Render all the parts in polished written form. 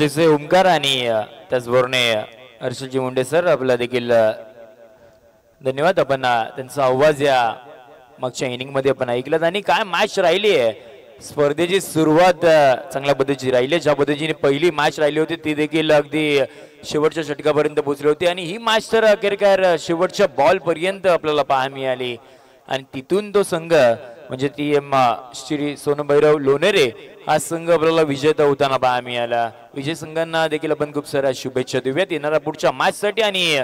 नाशिकचे ओमकार आणि त्याचबरोबर हर्षलजी मुंडे सर आपला देखील धन्यवाद. आपण त्यांचा आवाज या मागच्या इनिंग मध्ये आपण ऐकलात. आणि काय मॅच राहिली आहे, स्पर्धेची सुरुवात चांगल्या पद्धतीची राहिली. ज्या पद्धतीने पहिली मॅच राहिली होती ती देखील अगदी शेवटच्या षटकापर्यंत पोहोचली होती आणि ही मॅच तर अखेरकार शेवटच्या बॉल पर्यंत आपल्याला पाहायला मिळाली. आणि तिथून तो संघ म्हणजे ती श्री सोनभैरव लोणेरे हा संघ आपल्याला विजेता होताना पाहायला मिळाला. विजय संघांना देखील आपण खूप साऱ्या शुभेच्छा देऊयात येणाऱ्या पुढच्या मॅच साठी. आणि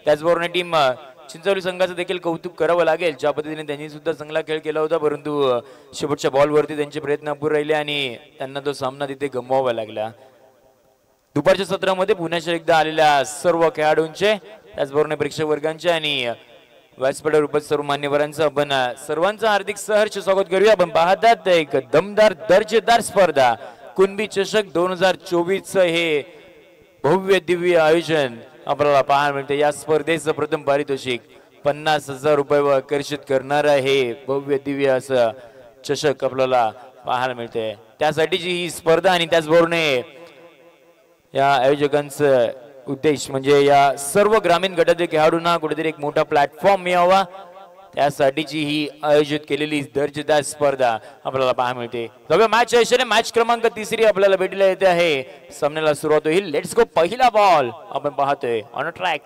त्याचबरोबर टीम चिंचोली संघाचं देखील कौतुक करावं लागेल, ज्या पद्धतीने त्यांनी सुद्धा चांगला खेळ केला होता, परंतु शेवटच्या बॉलवरती त्यांचे प्रयत्न अपुरे राहिले आणि त्यांना तो सामना तिथे गमवावा लागला. दुपारच्या सत्रामध्ये पुण्याच्या एकदा आलेल्या सर्व खेळाडूंचे त्याचबरोबर प्रेक्षक वर्गांचे आणि व्यासपीठावर उपस्थित सर्व मान्यवरांचं आपण सर्वांचं हार्दिक सहर्ष स्वागत करूया. आपण पाहतात एक दमदार दर्जेदार स्पर्धा कुणबी चषक 2024 हे भव्य दिव्य आयोजन आपल्याला पाहायला मिळते. या स्पर्धेचं प्रथम पारितोषिक 50,000 रुपये आकर्षित करणारा हे भव्य दिव्य असं चषक आपल्याला पाहायला मिळते. त्यासाठीची ही स्पर्धा आणि त्याचबरोबर या आयोजकांचं उद्देश म्हणजे या सर्व ग्रामीण गटातील खेळाडूंना कुठेतरी एक मोठा प्लॅटफॉर्म मिळावा, त्यासाठीची ही आयोजित केलेली दर्जेदार स्पर्धा आपल्याला पाहायला मिळते. जाऊया मॅच आयोजन. मॅच क्रमांक 3 आपल्याला भेटला येते आहे. सामन्याला सुरुवात होईल. Let's go. पहिला बॉल आपण पाहतोय ऑन ट्रॅक.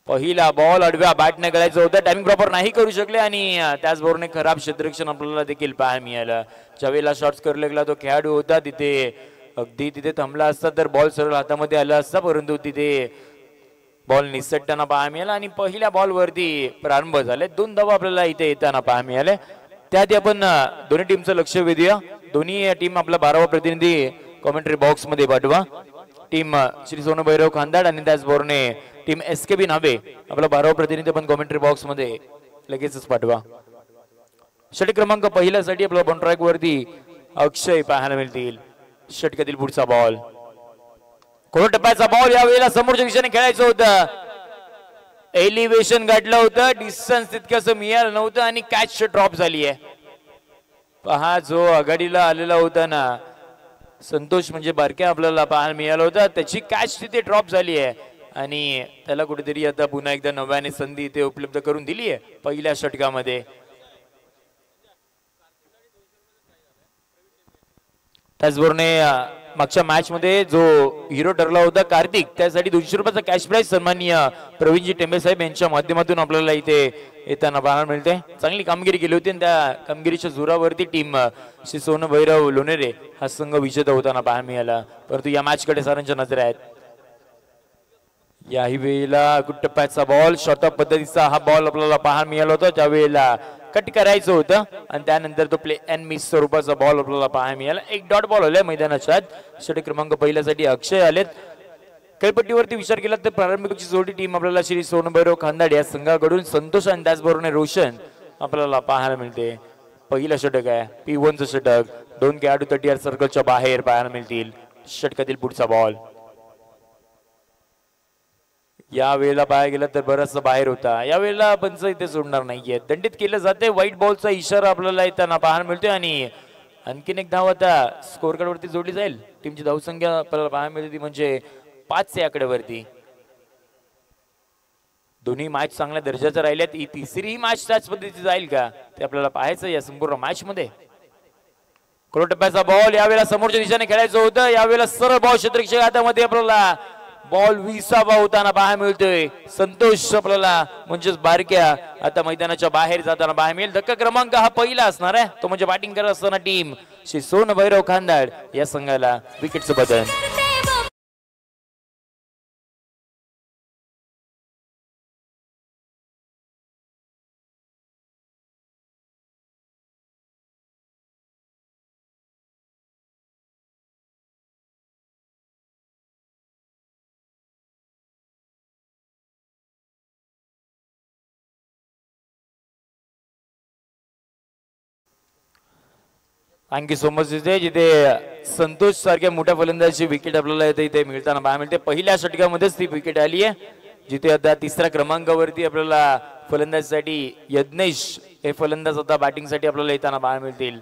पहिला बॉल आडव्या बॅटने करायचं होतं, टायमिंग प्रॉपर नाही करू शकले आणि त्याचबरोबर खराब क्षेत्ररक्षण आपल्याला देखील पाहायला मिळालं. ज्यावेळेला शॉट्स करू लागला तो खेळाडू होता अगदी तिथे थांबला असता तर बॉल सरळ हातामध्ये आला असता, परंतु तिथे बॉल निसटताना पाहायला मिळाला आणि पहिल्या बॉल वरती प्रारंभ झाले. 2 धावा आपल्याला इथे येताना पाहायला मिळाले. त्यात आपण दोन्ही टीमचं लक्ष वेधूया. दोन्ही टीम आपला 12वा प्रतिनिधी कॉमेंट्री बॉक्स मध्ये पाठवा. टीम श्री सोनभैरव खांदाड आणि त्याचबरोबर टीम SKB नावे आपला 12वा प्रतिनिधी पण कॉमेंट्री बॉक्स मध्ये लगेचच पाठवा. षटक क्रमांक पहिल्यासाठी आपला बॉन ट्रॅक वरती अक्षय पाहायला मिळतील. षटकातील पुढचा बॉल कोण टप्प्याचा बॉल यावेळेला समोरच्या दिशेने खेळायचं होतं. एलिव्हेशन गाठलं होतं, डिस्टन्स तितकंसं मिळालं नव्हतं आणि कॅच ड्रॉप झाली आहे. पहा जो आघाडीला आलेला होता ना संतोष म्हणजे बारक्या आपल्याला पाहायला मिळाला होता, त्याची कॅच तिथे ड्रॉप झाली आहे आणि त्याला कुठेतरी आता पुन्हा एकदा नव्याने संधी इथे उपलब्ध करून दिली आहे पहिल्या षटकामध्ये. त्याचबरोबर मागच्या मॅच मध्ये जो हिरो ठरला होता कार्तिक, त्यासाठी 200 रुपयाचा कॅश प्राइज सन्माननीय प्रवीणजी टेंबे साहेब यांच्या माध्यमातून आपल्याला इथे येताना पाहायला मिळते. चांगली कामगिरी केली होती आणि त्या कामगिरीच्या जोरावरती टीम श्री सोनभैरव लोणेरे हा संघ विजेता होताना पाहायला मिळाला. परंतु या मॅच कडे सारांच्या नजर आहेत. याही वेळेला गुट्टप्प्याचा बॉल शॉर्ट ऑफ पद्धतीचा हा बॉल आपल्याला पाहायला मिळाला होता, त्यावेळेला कट करायचं होतं आणि त्यानंतर तो प्ले अँड मिस स्वरूपाचा बॉल आपल्याला पाहायला मिळाला. एक डॉट बॉल आलाय मैदानाच्या. षटक क्रमांक पहिल्यासाठी अक्षय आलेत. खेळपट्टीवरती विचार केला तर प्रारंभिकची जोडी टीम आपल्याला श्री सोनभैरव खांदाड या संघाकडून संतोष आणि त्याचबरोबर रोशन आपल्याला पाहायला मिळते. पहिलं षटक आहे, P1चं षटक. 2 खेळाडू 30 सर्कलच्या बाहेर पाहायला मिळतील. षटकातील पुढचा बॉल या वेळेला पाहायला गेला तर बराचसा बाहेर होता. या वेळेला पंच इथे सोडणार नाहीये, दंडित केलं जाते. व्हाईट बॉलचा इशारा आपल्याला येताना पाहायला मिळतोय आणि आणखीन एक धाव आता स्कोर कार्ड वरती जोडली जाईल. टीमची धावसंख्या आपल्याला पाहायला मिळते ती म्हणजे 5 आकड्यावरती. दोन्ही मॅच चांगल्या दर्जाच्या राहिल्यात. ही तिसरी मॅच त्याच पद्धतीची जाईल का ते आपल्याला पाहायचं या संपूर्ण मॅच मध्ये. टप्प्याचा बॉल यावेळेला समोरच्या दिशेने खेळायचं होतं, यावेळेला सरळ बॉल क्षेत्ररक्षक हातामध्ये आपल्याला बॉल 20 होताना पाहायला मिळतोय. संतोष आपल्याला म्हणजेच बारक्या आता मैदानाच्या बाहेर जाताना पाहायला मिळेल. धक्का क्रमांक हा पहिला असणार आहे, तो म्हणजे बॅटिंग करत असताना टीम श्री सोनभैरव खांदाड या संघाला विकेटचं बदल. Thank you so much. जिथे संतोष सारख्या मोठ्या फलंदाजाची विकेट आपल्याला इथे मिळताना पाहायला मिळते. पहिल्या षटकामध्येच ती विकेट आली आहे, जिथे आता 3ऱ्या क्रमांकावरती आपल्याला फलंदाजीसाठी यज्ञेश हे फलंदाज आता बॅटिंगसाठी आपल्याला येताना पाहायला मिळतील.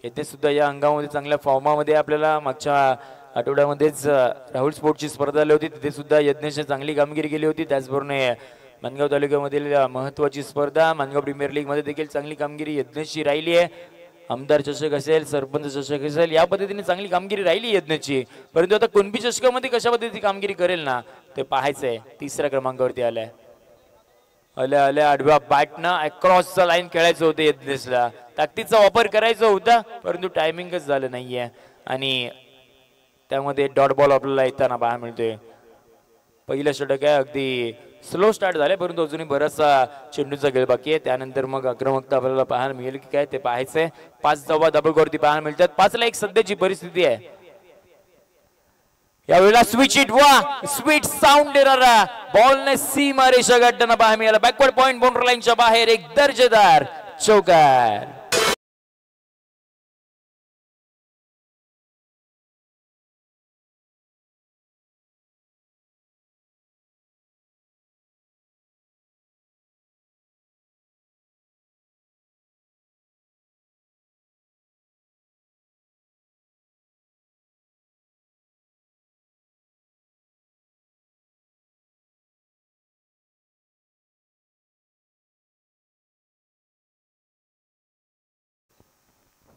येथे सुद्धा या अंगामध्ये चांगल्या फॉर्मामध्ये आपल्याला मागच्या आठवड्यामध्येच राहुल स्पोर्टची स्पर्धा आली होती, तिथे सुद्धा यज्ञेशने चांगली कामगिरी केली होती. त्याचबरोबर मानगाव तालुक्यामधील महत्वाची स्पर्धा मानगाव प्रीमियर लीग मध्ये देखील चांगली कामगिरी यज्ञेशची राहिली आहे. आमदार चषक असेल, सरपंच चषक असेल, या पद्धतीने चांगली कामगिरी राहिली यज्ञेशची. परंतु आता कुणबी चषकामध्ये कशा पद्धतीची कामगिरी करेल ना ते पाहायचंय. तिसऱ्या क्रमांकावरती आलाय. आल्या आडव्या बॅटनं अक्रॉसचा लाईन खेळायचं होतं यज्ञेशला, ताकदीचा वापर करायचा होता, परंतु टायमिंगच झालं नाहीये आणि त्यामध्ये डॉट बॉल आपल्याला येताना पाहायला मिळतोय. पहिलं षटक आहे, अगदी स्लो स्टार्ट झाले, परंतु अजूनही बराचसा चेंडूचा खेळ बाकी आहे. त्यानंतर मग आक्रमकता आपल्याला पाहायला मिळेल की काय ते पाहायचंय. 5 धावा धाबळखोरती पाहायला मिळतात. 5ला 1 सध्याची परिस्थिती आहे. यावेळेला स्विच इट वा स्वीट साऊंड देणारा बॉलने सीमा रेषा गाठताना पाहायला मिळाला. बॅकवर्ड पॉइंट बाउंड्री लाईनच्या बाहेर एक दर्जेदार चौकार.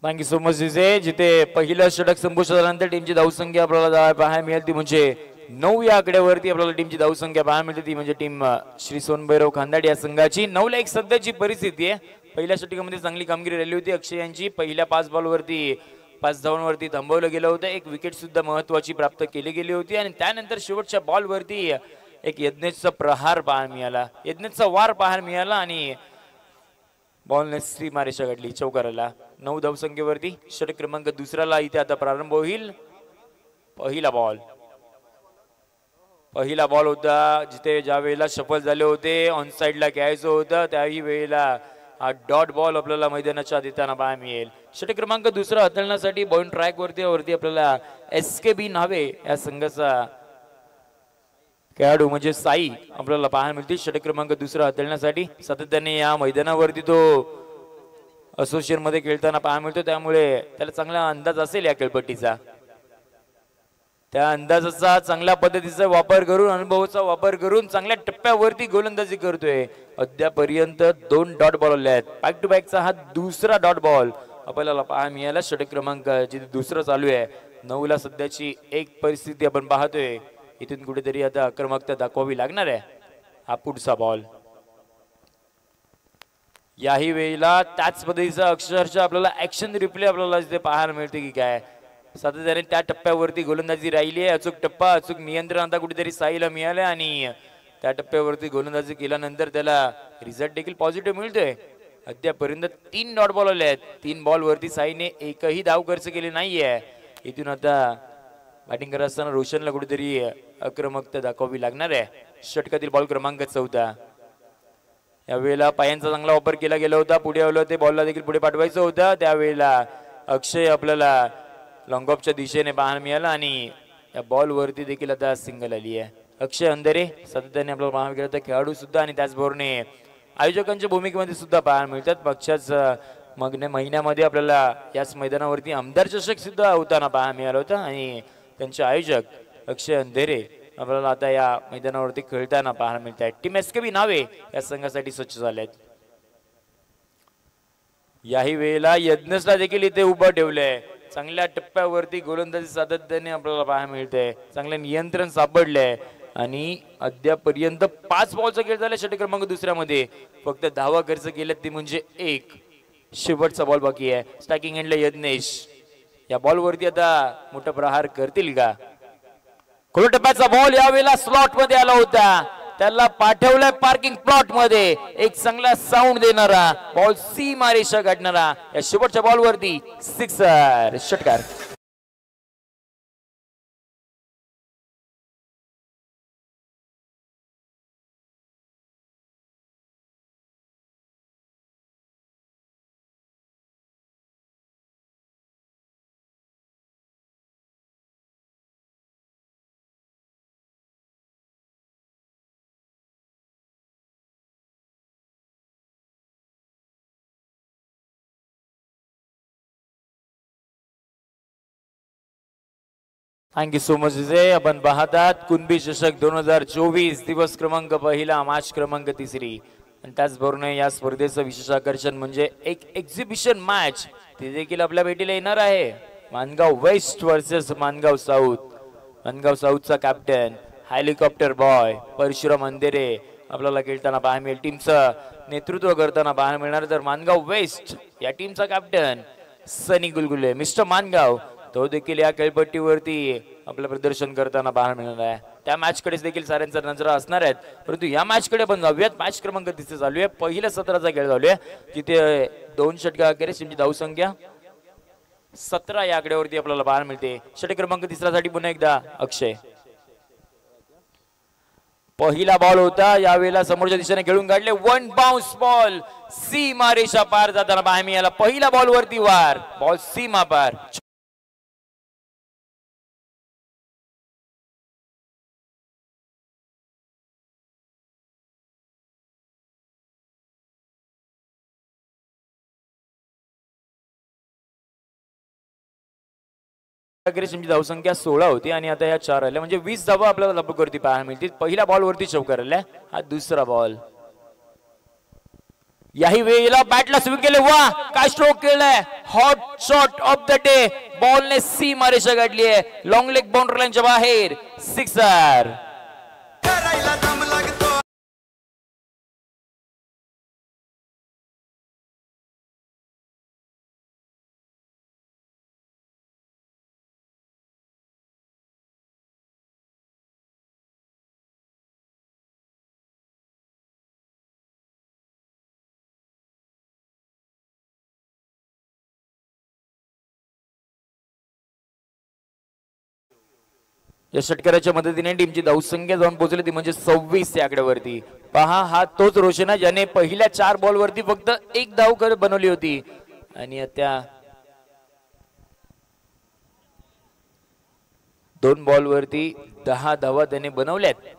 Thank you so much जिजे. जिथे पहिलं षटक संपुष्टात आल्यानंतर टीमची धावसंख्या आपल्याला पाहायला मिळेल ती म्हणजे 9 या आकड्यावरती आपल्याला टीमची धावसंख्या पाहायला मिळते. ती म्हणजे टीम श्री सोनभैरव खांदाड या संघाची. 9ला 1 सध्याची परिस्थिती आहे. पहिल्या षटकामध्ये चांगली कामगिरी राहिली होती अक्षय यांची. पहिल्या 5 बॉलवरती 5 धावांवरती थांबवलं गेलं होतं. एक विकेट सुद्धा महत्वाची प्राप्त केली गेली होती आणि त्यानंतर शेवटच्या बॉलवरती एक यज्ञेशचा प्रहार पाहायला मिळाला, यज्ञेशचा वार पाहायला मिळाला आणि बॉलने सीमा रेषा गाठली चौकाराला. 9 धावसंख्येवरती षटक क्रमांक दुसऱ्याला इथे आता प्रारंभ होईल. पहिला बॉल होता जिथे ज्या वेळेला सफल झाले होते ऑन साइडला घ्यायचं होतं, त्याही वेळेला हा डॉट बॉल आपल्याला मैदानाच्या देताना पाहायला मिळेल. षटक क्रमांक दुसरा हाताळण्यासाठी बॉल ट्रॅक वरती आपल्याला SKB नावे या संघाचा खेळाडू म्हणजे साई आपल्याला पाहायला मिळतील. षटक क्रमांक दुसरा हाताळण्यासाठी सातत्याने या मैदानावरती तो असोसिएशन मध्ये खेळताना पाहायला मिळतो, त्यामुळे त्याला चांगला अंदाज असेल या खेळपट्टीचा. त्या अंदाजाचा चांगल्या पद्धतीचा वापर करून, अनुभवाचा वापर करून चांगल्या टप्प्यावरती गोलंदाजी करतोय. अद्यापर्यंत 2 डॉट बॉल आले आहेत. बॅक टू बॅकचा हा दुसरा डॉट बॉल आपल्याला पाहायला मिळाला. षटक क्रमांक जिथे दुसरं चालू आहे. 9ला सध्याची 1 परिस्थिती आपण पाहतोय. इथून कुठेतरी आता आक्रमकता दाखवावी लागणार आहे. हा पुढचा बॉल याही वेळेला त्याच पद्धतीचा अक्षरशः आपल्याला ऍक्शन रिप्ले आपल्याला इथे पाहायला मिळते की काय. सातत्याने त्या टप्प्यावरती गोलंदाजी राहिली आहे. अचूक टप्पा, अचूक नियंत्रण आता कुठेतरी साईला मिळालं आणि त्या टप्प्यावरती गोलंदाजी केल्यानंतर त्याला रिझल्ट देखील पॉझिटिव्ह मिळतोय. अद्यापर्यंत 3 डॉट बॉल आले आहेत. 3 बॉल वरती साईने एकही धाव खर्च केली नाहीये. इथून आता बॅटिंग करत असताना रोशनला कुठेतरी आक्रमकता दाखवावी लागणार आहे. षटकातील बॉल क्रमांक 14. यावेळेला पायांचा चांगला वापर केला गेला होता. पुढे आलो ते बॉलला देखील पुढे पाठवायचं होतं. त्यावेळेला अक्षय आपल्याला लॉंग ऑफच्या दिशेने पाहायला मिळाला आणि या बॉल वरती देखील आता सिंगल आली आहे. अक्षय अंधरे सातत्याने आपल्याला पाहायला गेलं तर खेळाडू सुद्धा आणि त्याचबरोबर आयोजकांच्या भूमिकेमध्ये सुद्धा पाहायला मिळतात. मागच्याच महिन्यामध्ये आपल्याला याच मैदानावरती आमदार चषक सुद्धा होताना पाहायला मिळाला होता आणि त्यांचे आयोजक अक्षय अंधेरे आपल्याला आता या मैदानावरती खेळताना पाहायला मिळत आहेत. टीम SKB नावे या संघासाठी सज्ज झाले आहेत. याही वेळेला यज्ञेशला देखील इथे उभं ठेवलंय. चांगल्या टप्प्यावरती गोलंदाजी सातत्याने आपल्याला पाहायला मिळते. चांगले नियंत्रण सापडलंय आणि अद्यापर्यंत 5 बॉलचा खेळ झाला. षटक क्रमांक दुसऱ्यामध्ये फक्त धावा खर्च केल्यात ती म्हणजे 1. शेवटचा बॉल बाकी आहे. स्ट्रायकिंग एंडला यज्ञेश या बॉल वरती आता मोठा प्रहार करतील का. खुल्या टप्प्याचा बॉल यावेळेला स्लॉट मध्ये आला होता. त्याला पाठवलंय पार्किंग प्लॉट मध्ये. एक चांगला साऊंड देणारा बॉल सीमा रेषा गाठणारा या शेवटच्या बॉल वरती सिक्सर षटकार. थँक्यू सो मच विजय. आपण पाहतात कुणबी चषक 2024 दिवस क्रमांक पहिला मॅच क्रमांक तिसरी आणि त्याचबरोबर या स्पर्धेचं विशेष आकर्षण म्हणजे एक एक्झिबिशन मॅच ती देखील आपल्या भेटीला येणार आहे. Mangaon west versus Mangaon south. Mangaon साऊथचा captain helicopter boy Parshuram Andhere आपल्याला खेळताना पाहायला मिळेल. टीमचं नेतृत्व करताना पाहायला मिळणार. तर मानगाव वेस्ट या टीमचा कॅप्टन सनी गुलगुले मिस्टर मानगाव तो देखील या खेळपट्टीवरती आपलं प्रदर्शन करताना पाहायला मिळणार आहे. त्या मॅच कडे देखील साऱ्यांचा नजरा असणार आहेत. परंतु या मॅच कडे पण जाऊयात. मॅच क्रमांक 30 चालू आहे. पहिल्या सत्राचा खेळ चालू आहे जिथे 2 षटका अखेरीस टीमची धावसंख्या 17 या आकड्यावरती आपल्याला पाहायला मिळते. षटक क्रमांक 3 साठी पुन्हा एकदा अक्षय. पहिला बॉल होता यावेळेला समोरच्या दिशेने खेळून काढले. 1 बाउन्स बॉल सीमा रेषा पार जाताना पाहायला मिळाला. पहिला बॉल वरती वार बॉल सीमा पार. धावसंख्या 16 होती आणि आता या 4 आल्या म्हणजे 20 धावा आपल्याला लपकवरती पाहायला मिळतील. पहिल्या बॉल वरती चौकार आलाय. हा दुसरा बॉल. याही वेळेला बॅटला स्विंग केले. वा काय स्ट्रोक केलाय. Hot shot of the day. बॉलने सीमा रेषा गाठली आहे. लॉंग लेग बाउंड्री लाईनच्या बाहेर. सिक्सर. या षटकाराच्या मदतीने टीमची धावसंख्या जाऊन पोहोचली ती म्हणजे 26 या आकड्यावरती. पहा हा तोच रोशन आहे ज्याने पहिल्या 4 बॉल वरती फक्त 1 धाव बनवली होती आणि त्या 2 बॉल वरती 10 धावा त्याने बनवल्यात.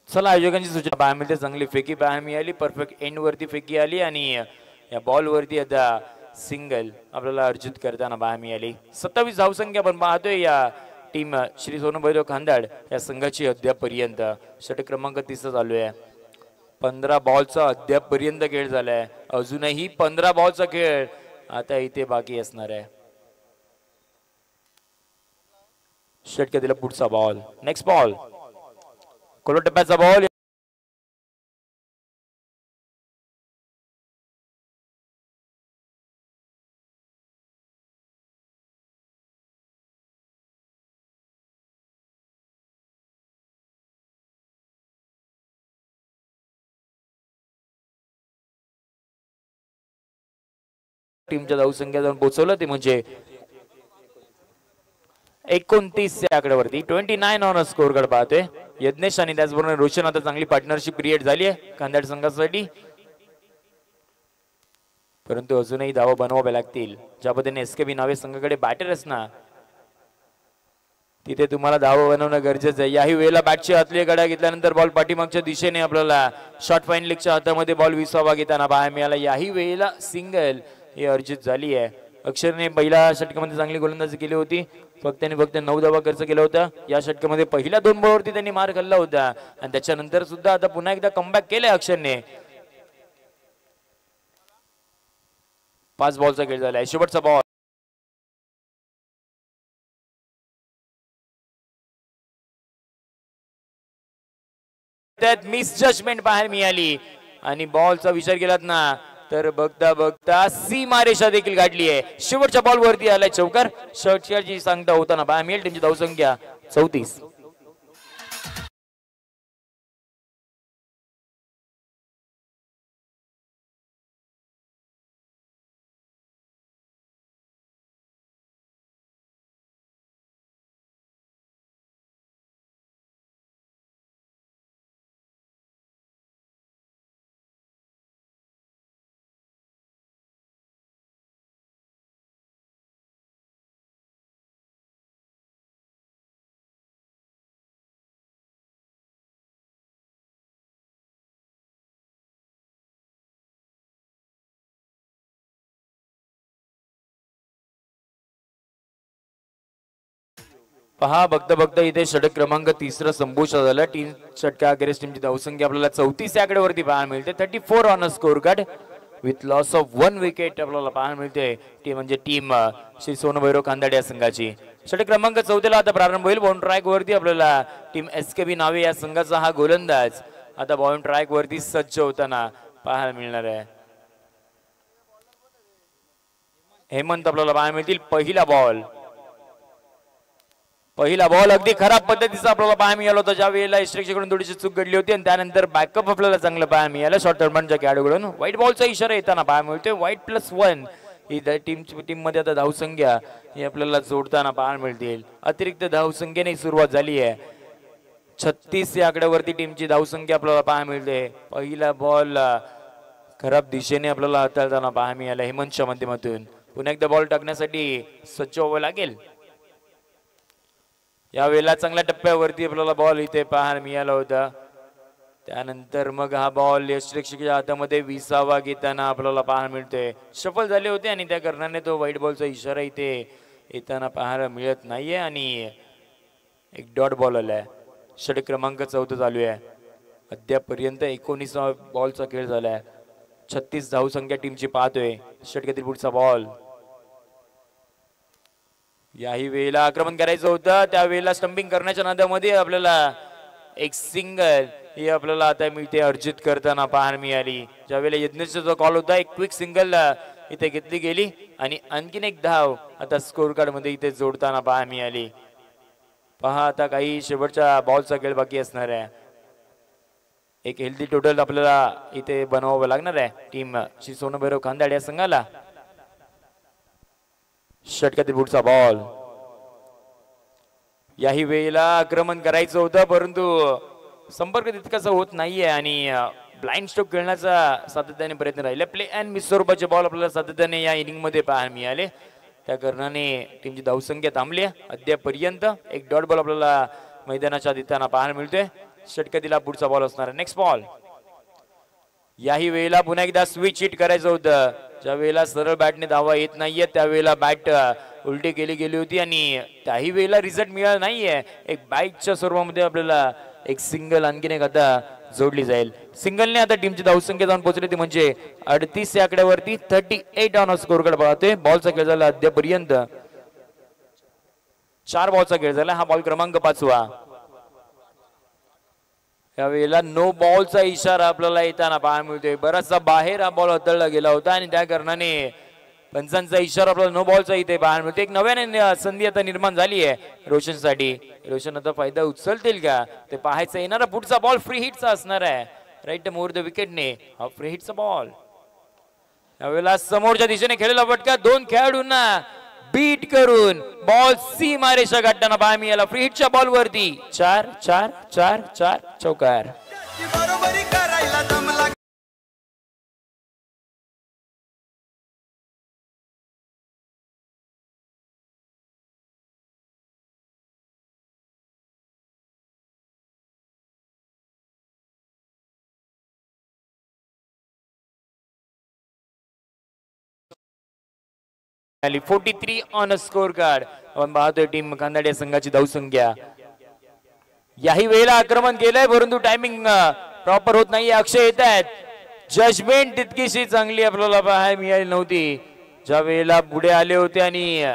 चला आयोजकांची सूचना पाहायला मिळते. चांगली फेकी पाहायला मिळाली. परफेक्ट एंड वरती फेकी आली आणि या बॉल वरती आता सिंगल आपल्याला अर्जित करताना पाहायला मिळाली. 27 धावसंख्या आपण पाहतोय या टीम श्री सोनभैरव खांदाड या संघाची अद्यापर्यंत. षटक क्रमांक 30 चालू आहे. 15 बॉलचा अद्यापर्यंत खेळ झालाय. अजूनही 15 बॉलचा खेळ आता इथे बाकी असणार आहे. षटकातील पुढचा बॉल. नेक्स्ट बॉल कोलोटप्प्याचा बॉल. टीमच्या धावसंख्या जाऊन पोहोचवलं ते म्हणजे 29 या आकड्यावरती. 29 ऑन स्कोर कार्ड पाहतोय यज्ञेश आणि त्याचबरोबर रोशन. आता चांगली पार्टनरशिप क्रिएट झाली आहे खांदाड संघासाठी. परंतु अजूनही धावा बनवाव्या लागतील. ज्या पद्धतीने एसकेबी नावे संघाकडे बॅटर असणार तिथे तुम्हाला धावा बनवणं गरजेचं आहे. याही वेळेला बॅटची आतली गडा घेतल्यानंतर बॉल पाठीमागच्या दिशेने आपल्याला शॉर्ट फाईन लेगच्या हातामध्ये बॉल 20वा घेताना पाहायला मिळाला. याही वेळेला सिंगल ही अर्जित झाली आहे. अक्षरने पहिल्या षटकामध्ये चांगली गोलंदाजी केली होती. फक्त आणि फक्त 9 धावा खर्च केला होता या षटकामध्ये. पहिल्या 2 बॉलवरती त्यांनी मार खाल्ला होता आणि त्याच्यानंतर सुद्धा आता पुन्हा एकदा कमबॅक केलंय अक्षरने. 5 बॉलचा खेळ झालाय. शेवटचा बॉल त्यात मिस जजमेंट बाहेर मिळाली आणि बॉलचा विचार केलात ना तर बघता बघता सीमारेषा देखील गाठली आहे. शेवटच्या बॉल वरती आलाय चौकार. षटकाची सांगता होताना बाहेर मिळेल. त्यांची धावसंख्या 34. पहा बघता बघता इथे षटक क्रमांक 3 संपुष्टात झालं. टीम षटका अखेरीस टीमची धावसंख्या आपल्याला 34 या आकड्यावरती पाहायला मिळते. 34 on a score card with loss of 1 wicket आपल्याला पाहायला मिळते. ती म्हणजे टीम श्री सोनभैरव खांदाडे या संघाची. षटक क्रमांक 14 आता प्रारंभ होईल. बॉल ट्रॅक वरती आपल्याला टीम SKB नावे या संघाचा हा गोलंदाज आता बॉल ट्रॅक वरती सज्ज होताना पाहायला मिळणार आहे. हेमंत आपल्याला पाहायला मिळतील. पहिला बॉल अगदी खराब पद्धतीचा आपल्याला पाहायला मिळाला होता. ज्या वेळेला यष्टीकडून थोडीशी चूक घडली होती आणि त्यानंतर बॅकअप आपल्याला चांगलं पाहायला मिळालं शॉर्ट टर्नच्या खेळाडूकडून. व्हाईट बॉलचा इशारा येताना पाहायला मिळतोय. व्हाईट +1 ही टीम मध्ये आता धावसंख्या ही आपल्याला जोडताना पाहायला मिळतील. अतिरिक्त धावसंख्येने सुरुवात झाली आहे. 36 या आकड्यावरती टीमची धावसंख्या आपल्याला पाहायला मिळते. पहिला बॉल खराब दिशेने आपल्याला हाताळताना पाहायला मिळाला हेमंतच्या माध्यमातून. पुन्हा एकदा बॉल टाकण्यासाठी सज्ज व्हावं लागेल. यावेळेला चांगल्या टप्प्यावरती आपल्याला बॉल इथे पाहायला मिळाला होता. त्यानंतर मग हा बॉल यष्टीच्या हातामध्ये 20वा घेताना आपल्याला पाहायला मिळतोय. सफल झाले होते आणि त्या कारणाने तो व्हाईट बॉलचा इशारा इथे येताना पाहायला मिळत नाहीये आणि एक डॉट बॉल आलाय. षटक क्रमांक 14 चालू आहे. अद्यापर्यंत 19 बॉलचा खेळ झालाय. 36 धावसंख्या टीमची पाहतोय. षटकातील पुढचा बॉल. याही वेळेला आक्रमण करायचं होतं. त्यावेळेला स्टंपिंग करण्याच्या नादामध्ये आपल्याला एक सिंगल ही आपल्याला आता मिळते अर्जित करताना पाहायला मिळाली. ज्यावेळेला यज्ञेशचा जो कॉल होता एक क्विक सिंगल इथे घेतली गेली आणि आणखीन एक धाव आता स्कोर कार्ड मध्ये इथे जोडताना पाहायला मिळाली. पहा आता काही शेवटच्या बॉलचा खेळ बाकी असणार आहे. एक हेल्दी टोटल आपल्याला इथे बनवावं लागणार आहे टीम श्री सोनभैरव खांदाडे या संघाला. षटकातील पुढचा बॉल. याही वेळेला आक्रमण करायचं होतं परंतु संपर्क तितकासा होत नाहीये आणि ब्लाइंड स्ट्रोक खेळण्याचा सातत्याने प्रयत्न राहिला. प्ले अँड मिस स्वरूपाचे बॉल आपल्याला सातत्याने या इनिंग मध्ये पाहायला मिळाले. त्या कारणाने टीमची धावसंख्या थांबली अद्यापर्यंत. एक डॉट बॉल आपल्याला मैदानाच्या देताना पाहायला मिळतोय. षटकातील पुढचा बॉल असणार आहे. Next ball. याही वेळेला पुन्हा एकदा स्विच हिट करायचं होतं. ज्या वेळेला सरळ बॅटने धावा येत नाहीये त्यावेळेला बॅट उलटी केली गेली होती आणि त्याही वेळेला रिझल्ट मिळाला नाहीये. एक बाईकच्या स्वरूपामध्ये आपल्याला एक सिंगल आणखीन एक आता जोडली जाईल. सिंगलने आता टीमची धावसंख्या जाऊन पोहोचली ती म्हणजे 38 या आकड्यावरती. 38 ऑन स्कोर कार्ड पाहतोय. बॉलचा खेळ झाला अद्यापर्यंत 4 बॉलचा खेळ झाला. हा बॉल क्रमांक 5वा. यावेळेला नो बॉलचा इशारा आपल्याला येताना पाहायला मिळतोय. बराचसा बाहेर हा बॉल हाताळला गेला होता आणि त्या कारणाने पंचांचा इशारा आपल्याला नो बॉलचा इथे पाहायला मिळतो. एक नव्याने संधी आता निर्माण झाली आहे रोशनसाठी. रोशन आता फायदा उचलतील का ते पाहायचं. येणारा पुढचा बॉल फ्री हिटचा असणार आहे. राईट मोर द विकेटने हा फ्री हिटचा बॉल. यावेळेला समोरच्या दिशेने खेळलेला फटका 2 खेळाडूंना बीट करून बॉल सीमारेषा गाठताना पाहायला मिळाला. फ्री हिटच्या बॉल वरती 4 चौकार. 43 ऑन अ स्कोर कार्ड. आपण पाहतोय टीम खांदाडे संघाची धावसंख्या. याही वेळेला आक्रमण केलंय परंतु टायमिंग प्रॉपर होत नाही. अक्षय येत आहेत. जजमेंट तितकीशी चांगली आपल्याला पाहायला मिळाली नव्हती. ज्या वेळेला पुढे आले होते आणि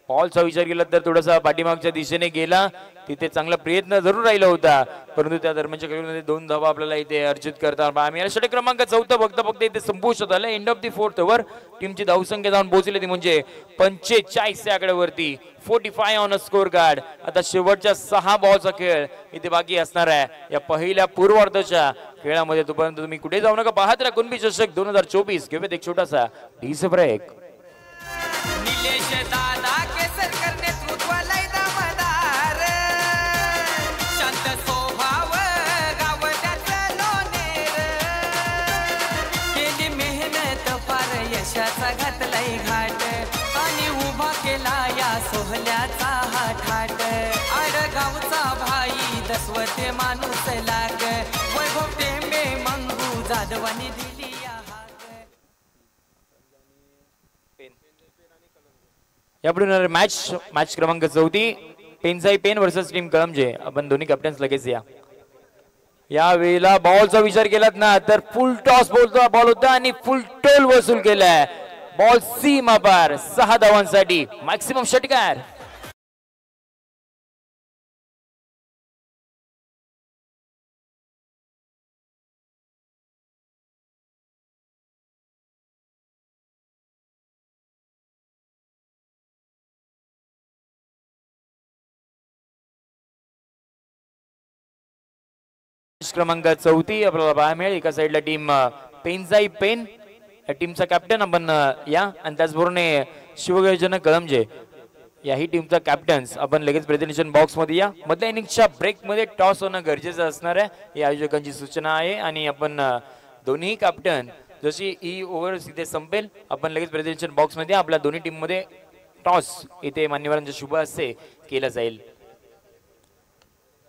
बॉलचा विचार केला तर थोडासा पाठीमागच्या दिशेने गेला. तिथे चांगला प्रयत्न जरूर राहिला होता परंतु त्या दरम्यानच्या खेळीमध्ये 2 धावा आपल्याला इथे अर्जित करता आम्ही षटक क्रमांक 4 बघता इथे संपुष्टात आलं. End of the 4th over. टीमची धावसंख्या जाऊन पोहोचली ती म्हणजे 45 या आकड्यावरती. 45 ऑन अ स्कोर कार्ड. आता शेवटच्या 6 बॉलचा खेळ इथे बाकी असणार आहे या पहिल्या पूर्वार्धाच्या खेळामध्ये. तोपर्यंत तुम्ही कुठे जाऊ नका. पाहत राहा कुणबी चषक 2024. घेऊयात एक छोटासा डीस ब्रेक. घातलाई घाट आणि उभा केला या सोहल्याचा हा ठाट. आडगावचा भाई दसवते माणूस लाग वैभव टेंबे मंगू जाधवानी दिली यापुढे मॅच क्रमांक 4 पेनसाई पेन वर्सेस टीम कळमजे. आपण दोन्ही कॅप्टन्स लगेच या वेळेला बॉलचा विचार केलात ना तर फुल टॉस बॉल होता आणि फुल टोल वसूल केलाय. बॉल सीमा पार 6 धावांसाठी मॅक्सिमम षटकार. क्रमांक 4 आपल्याला पाहायला मिळेल. एका साईडला टीम पेनसाई पेन या टीमचा कॅप्टन आपण या आणि त्याचबरोबर शिवगर्जन कळमजे याही टीमचा कॅप्टन्स आपण लगेच प्रेझेंटेशन बॉक्स मध्ये या. मधल्या इनिंगच्या ब्रेक मध्ये टॉस होणं गरजेचं असणार आहे या आयोजकांची सूचना आहे. आणि आपण दोन्ही कॅप्टन जशी ही ओव्हर इथे संपेल आपण लगेच प्रेझेंटेशन बॉक्स मध्ये आपल्या दोन्ही टीम मध्ये टॉस इथे मान्यवरांच्या शुभ हस्ते केला जाईल.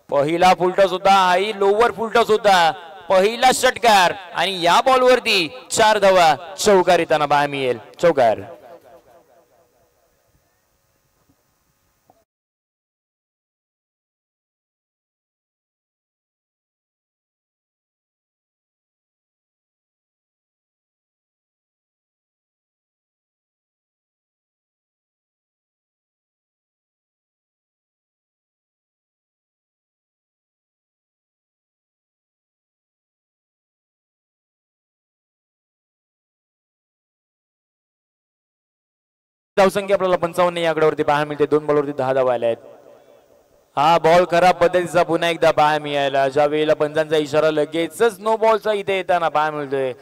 पहिला फुलटॉस होता. हाही लोवर फुलटॉस होता. पहिला षटकार आणि या बॉलवरती 4 धावा चौकार येताना पाहायला मिळेल. चौकार. धावसंख्या आपल्याला 55 या आकड्यावरती पाहायला मिळते. 2 बॉलवरती 10 धावा आल्या आहेत. हा बॉल खराब पद्धतीचा पुन्हा एकदा पाहायला मिळाला. ज्या वेळेला पंचांचा इशारा लगेचच नो बॉलचा इथे येताना पाहायला मिळतोय.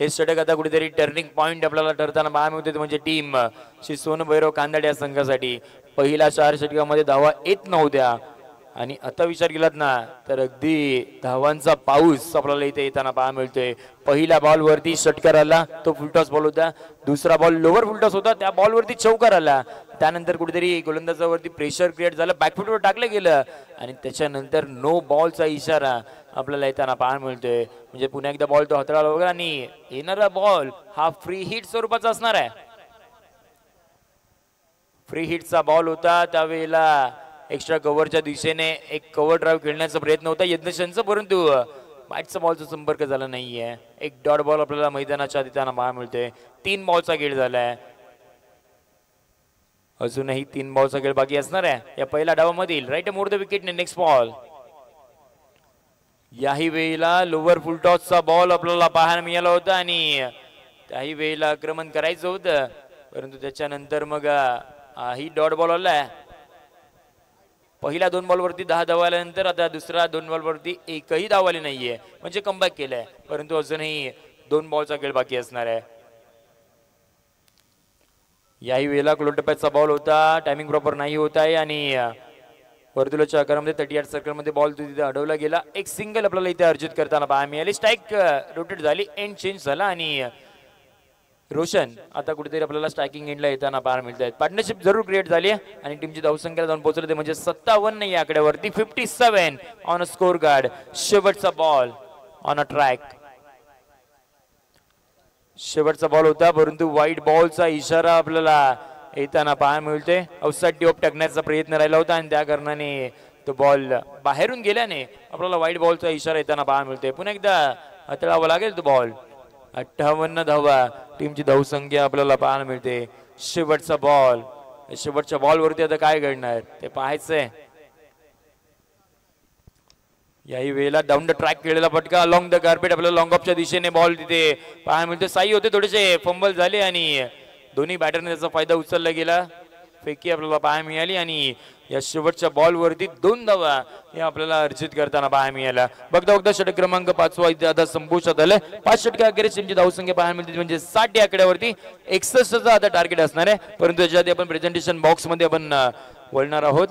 हे षटक आता कुठेतरी टर्निंग पॉइंट आपल्याला ठरताना पाहायला मिळते. म्हणजे टीम श्री सोनभैरव कांदाडे या संघासाठी पहिल्या 4 षटकामध्ये धावा येत नव्हत्या आणि आता विचार केलात ना तर अगदी धावांचा पाऊस आपल्याला इथे येताना पाहायला मिळतोय. पहिल्या बॉल वरती षटकार आला तो फुलटॉस बॉल होता. दुसरा बॉल लोवर फुलटॉस होता त्या बॉल वरती चौकार आला. त्यानंतर कुठेतरी गोलंदाजावरती प्रेशर क्रिएट झालं. बॅकफुटवर टाकलं गेलं आणि त्याच्यानंतर नो बॉलचा इशारा आपल्याला येताना पाहायला मिळतोय. म्हणजे पुन्हा एकदा बॉल तो हाताळला वगैरे आणि येणारा बॉल हा फ्री हिट स्वरूपाचा असणार आहे. फ्री हिटचा बॉल होता. त्यावेळेला एक्स्ट्रा कव्हरच्या दिशेने एक कव्हर ड्राईव्ह खेळण्याचा प्रयत्न होता यज्ञशांचा परंतु बॅटचा बॉलचा संपर्क झाला नाहीये. एक डॉट बॉल आपल्याला मैदानाच्या देताना पाहायला मिळतोय. 3 बॉलचा खेळ झालाय. अजूनही 3 बॉलचा खेळ बाकी असणार आहे या पहिल्या डावामधील. राईट मोड द विकेटने नेक्स्ट बॉल. याही वेळेला लोवर फुलटॉसचा बॉल आपल्याला पाहायला मिळाला होता आणि त्याही वेळेला आक्रमण करायचं होतं परंतु त्याच्यानंतर मग ही डॉट बॉल आलाय. पहिल्या 2 बॉलवरती 10 धावा आल्यानंतर आता दुसरा 2 बॉलवरती एकही धाव आली नाहीये म्हणजे कमबॅक केलाय परंतु अजूनही 2 बॉलचा खेळ बाकी असणार आहे. याही वेळेला क्लोटप्याचा बॉल होता. टायमिंग प्रॉपर नाही होत आहे आणि वर्तुळाच्या आकारामध्ये 38 सर्कलमध्ये बॉल तिथे अडवला गेला. एक सिंगल आपल्याला इथे अर्जित करताना पाहायला मिळाली. स्ट्राईक रोटेट झाली. एंड चेंज झाला आणि रोशन आता कुठेतरी आपल्याला स्ट्रायकिंग एंडला येताना पाहायला मिळत आहेत. पार्टनरशिप जरूर क्रिएट झाली आणि टीमची धावसंख्या जाऊन पोहोचली ते म्हणजे 57 या आकड्यावरती. 57 ऑन अ स्कोर कार्ड. शेवटचा बॉल ऑन अ ट्रॅक. शेवटचा बॉल होता, परंतु व्हाईट बॉलचा इशारा आपल्याला येताना पाहायला मिळते. अवसाठी टोप टाकण्याचा प्रयत्न राहिला होता आणि त्या कारणाने तो बॉल बाहेरून गेल्याने आपल्याला व्हाईट बॉलचा इशारा येताना पाहायला मिळते. पुन्हा एकदा हाताळावा लागेल तो बॉल. 58 धावा टीमची धावसंख्या आपल्याला पाहायला मिळते. शेवटचा बॉल, शेवटच्या बॉलवरती आता काय घडणार ते पाहायचंय. याही वेळेला डाऊन द ट्रॅक केलेला फटका अलॉंग द कार्पेट आपल्याला लॉंग ऑफच्या दिशेने बॉल तिथे पाहायला मिळते. साई होते, थोडेसे फंबल झाले आणि दोन्ही बॅटरने त्याचा फायदा उचलला गेला. फेकी आपल्याला पाहायला मिळाली आणि या शेवटच्या बॉलवरती 2 धावा हे आपल्याला अर्जित करताना पाहायला मिळाला. बघता बघता षटक क्रमांक 5 इथे आता संपुष्टात आलाय. 5 षटके अखेरीस टीमची धावसंख्या पाहायला मिळते म्हणजे 60 या आकड्यावरती 61चा आता टार्गेट असणार आहे. परंतु याच्या आधी आपण प्रेझेंटेशन बॉक्स मध्ये आपण वळणार आहोत.